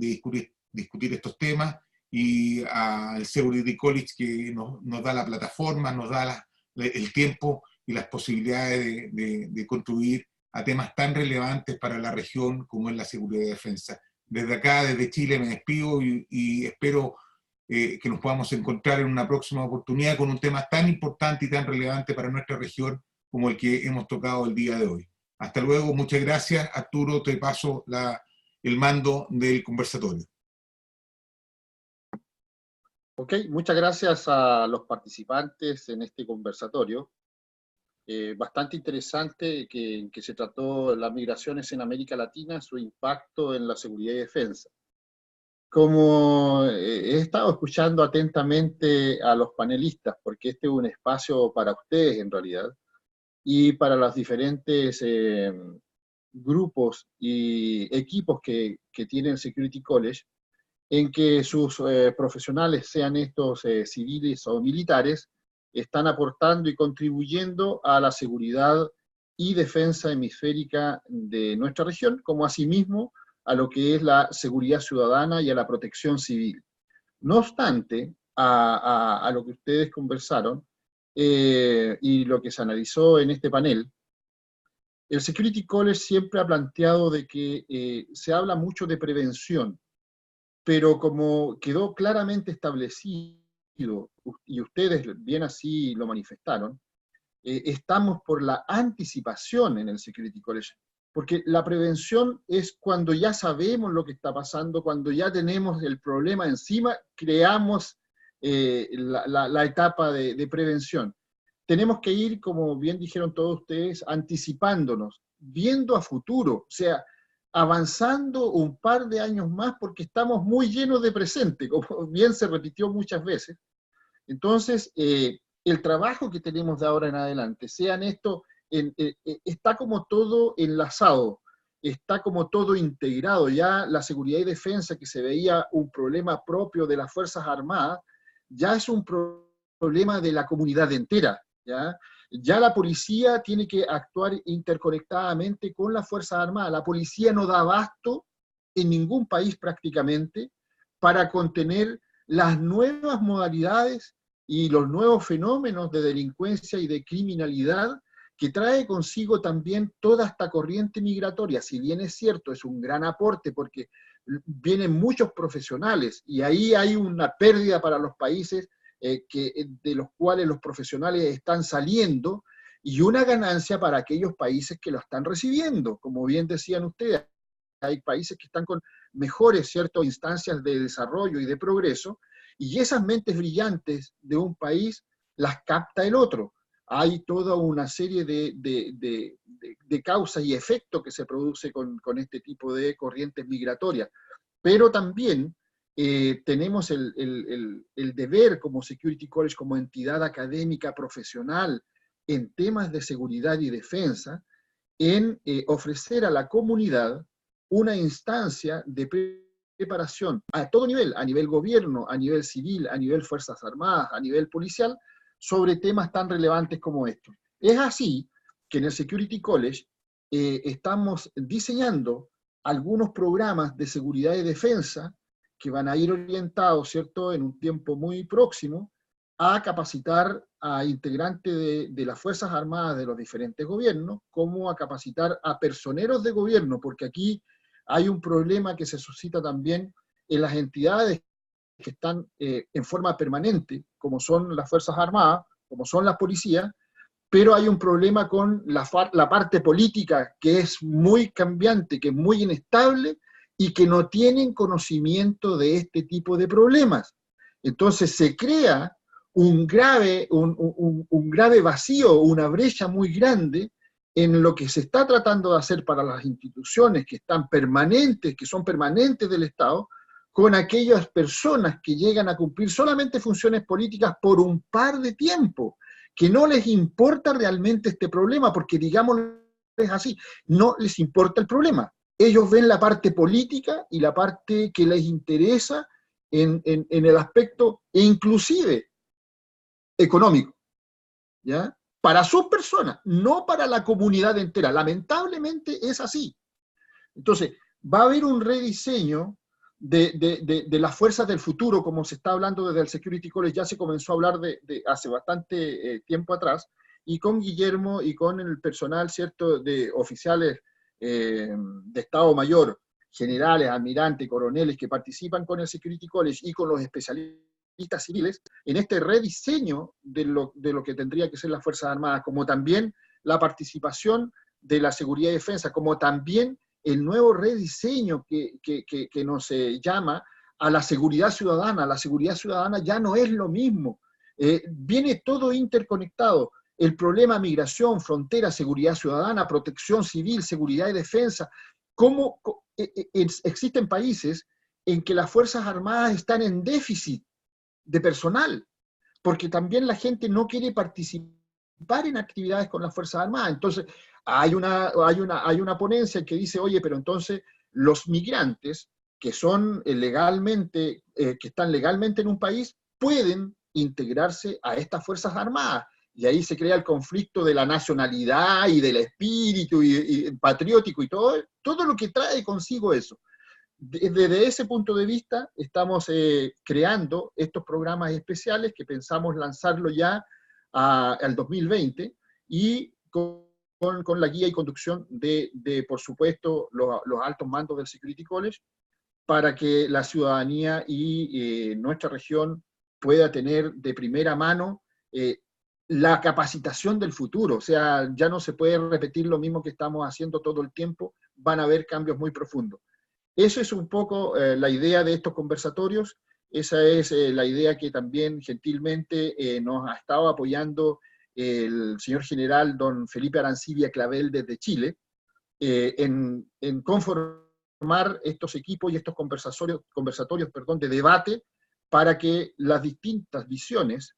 Speaker 2: discutir estos temas, y al Security College, que nos da la plataforma, nos da el tiempo y las posibilidades de contribuir a temas tan relevantes para la región como es la seguridad y defensa. Desde acá, desde Chile, me despido y espero que nos podamos encontrar en una próxima oportunidad con un tema tan importante y tan relevante para nuestra región como el que hemos tocado el día de hoy. Hasta luego, muchas gracias. Arturo, te paso el mando del conversatorio.
Speaker 1: Ok, muchas gracias a los participantes en este conversatorio. Bastante interesante que se trató las migraciones en América Latina, su impacto en la seguridad y defensa. Como he estado escuchando atentamente a los panelistas, porque este es un espacio para ustedes en realidad, y para los diferentes grupos y equipos que tiene el Security College, en que sus profesionales, sean estos civiles o militares, están aportando y contribuyendo a la seguridad y defensa hemisférica de nuestra región, como asimismo a lo que es la seguridad ciudadana y a la protección civil. No obstante, a lo que ustedes conversaron y lo que se analizó en este panel, el Security College siempre ha planteado de que se habla mucho de prevención, pero como quedó claramente establecido, y ustedes bien así lo manifestaron, estamos por la anticipación en el Security College, porque la prevención es cuando ya sabemos lo que está pasando, cuando ya tenemos el problema encima, creamos la etapa de prevención. Tenemos que ir, como bien dijeron todos ustedes, anticipándonos, viendo a futuro, o sea, avanzando un par de años más porque estamos muy llenos de presente, como bien se repitió muchas veces. Entonces, el trabajo que tenemos de ahora en adelante, sean esto, está como todo enlazado, está como todo integrado. Ya la seguridad y defensa, que se veía un problema propio de las Fuerzas Armadas, ya es un problema de la comunidad entera, ¿ya? Ya la policía tiene que actuar interconectadamente con las Fuerzas Armadas. La policía no da abasto en ningún país prácticamente para contener las nuevas modalidades y los nuevos fenómenos de delincuencia y de criminalidad que trae consigo también toda esta corriente migratoria. Si bien es cierto, es un gran aporte porque vienen muchos profesionales y ahí hay una pérdida para los países de los cuales los profesionales están saliendo, y una ganancia para aquellos países que lo están recibiendo. Como bien decían ustedes, hay países que están con mejores, ¿cierto?, instancias de desarrollo y de progreso, y esas mentes brillantes de un país las capta el otro. Hay toda una serie de causas y efectos que se produce con este tipo de corrientes migratorias, pero también tenemos el deber como Security College, como entidad académica profesional en temas de seguridad y defensa, en ofrecer a la comunidad una instancia de preparación a todo nivel, a nivel gobierno, a nivel civil, a nivel Fuerzas Armadas, a nivel policial, sobre temas tan relevantes como estos. Es así que en el Security College estamos diseñando algunos programas de seguridad y defensa que van a ir orientados, ¿cierto?, en un tiempo muy próximo, a capacitar a integrantes de las Fuerzas Armadas de los diferentes gobiernos, como a capacitar a personeros de gobierno, porque aquí hay un problema que se suscita también en las entidades que están en forma permanente, como son las Fuerzas Armadas, como son las policías, pero hay un problema con la parte política, que es muy cambiante, que es muy inestable, y que no tienen conocimiento de este tipo de problemas. Entonces se crea un grave vacío, una brecha muy grande en lo que se está tratando de hacer para las instituciones que están permanentes, que son permanentes del Estado, con aquellas personas que llegan a cumplir solamente funciones políticas por un par de tiempo, que no les importa realmente este problema, porque digámoslo así, no les importa el problema. Ellos ven la parte política y la parte que les interesa en el aspecto, e inclusive económico, ¿ya? Para sus personas, no para la comunidad entera. Lamentablemente es así. Entonces, va a haber un rediseño de las fuerzas del futuro, como se está hablando desde el Security College. Ya se comenzó a hablar de hace bastante tiempo atrás, y con Guillermo y con el personal, ¿cierto?, de oficiales de Estado Mayor, generales, almirantes, coroneles, que participan con el Security College y con los especialistas civiles, en este rediseño de lo que tendría que ser las Fuerzas Armadas, como también la participación de la seguridad y defensa, como también el nuevo rediseño que nos llama a la seguridad ciudadana. La seguridad ciudadana ya no es lo mismo, viene todo interconectado. El problema migración, frontera, seguridad ciudadana, protección civil, seguridad y defensa. ¿Cómo existen países en que las Fuerzas Armadas están en déficit de personal? Porque también la gente no quiere participar en actividades con las Fuerzas Armadas. Entonces, hay una ponencia que dice, oye, pero entonces los migrantes que son legalmente, que están legalmente en un país, pueden integrarse a estas Fuerzas Armadas. Y ahí se crea el conflicto de la nacionalidad y del espíritu y patriótico y todo lo que trae consigo eso. Desde ese punto de vista, estamos creando estos programas especiales que pensamos lanzarlo ya al 2020 y con la guía y conducción de por supuesto, los altos mandos del Security College, para que la ciudadanía y nuestra región pueda tener de primera mano la capacitación del futuro. O sea, ya no se puede repetir lo mismo que estamos haciendo todo el tiempo, van a haber cambios muy profundos. Eso es un poco la idea de estos conversatorios, esa es la idea que también gentilmente nos ha estado apoyando el señor general don Felipe Arancibia Clavel desde Chile, en conformar estos equipos y estos conversatorios de debate para que las distintas visiones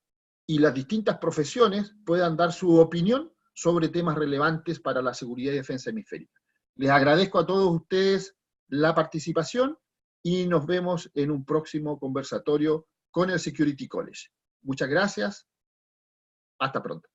Speaker 1: y las distintas profesiones puedan dar su opinión sobre temas relevantes para la seguridad y defensa hemisférica. Les agradezco a todos ustedes la participación y nos vemos en un próximo conversatorio con el Security College. Muchas gracias. Hasta pronto.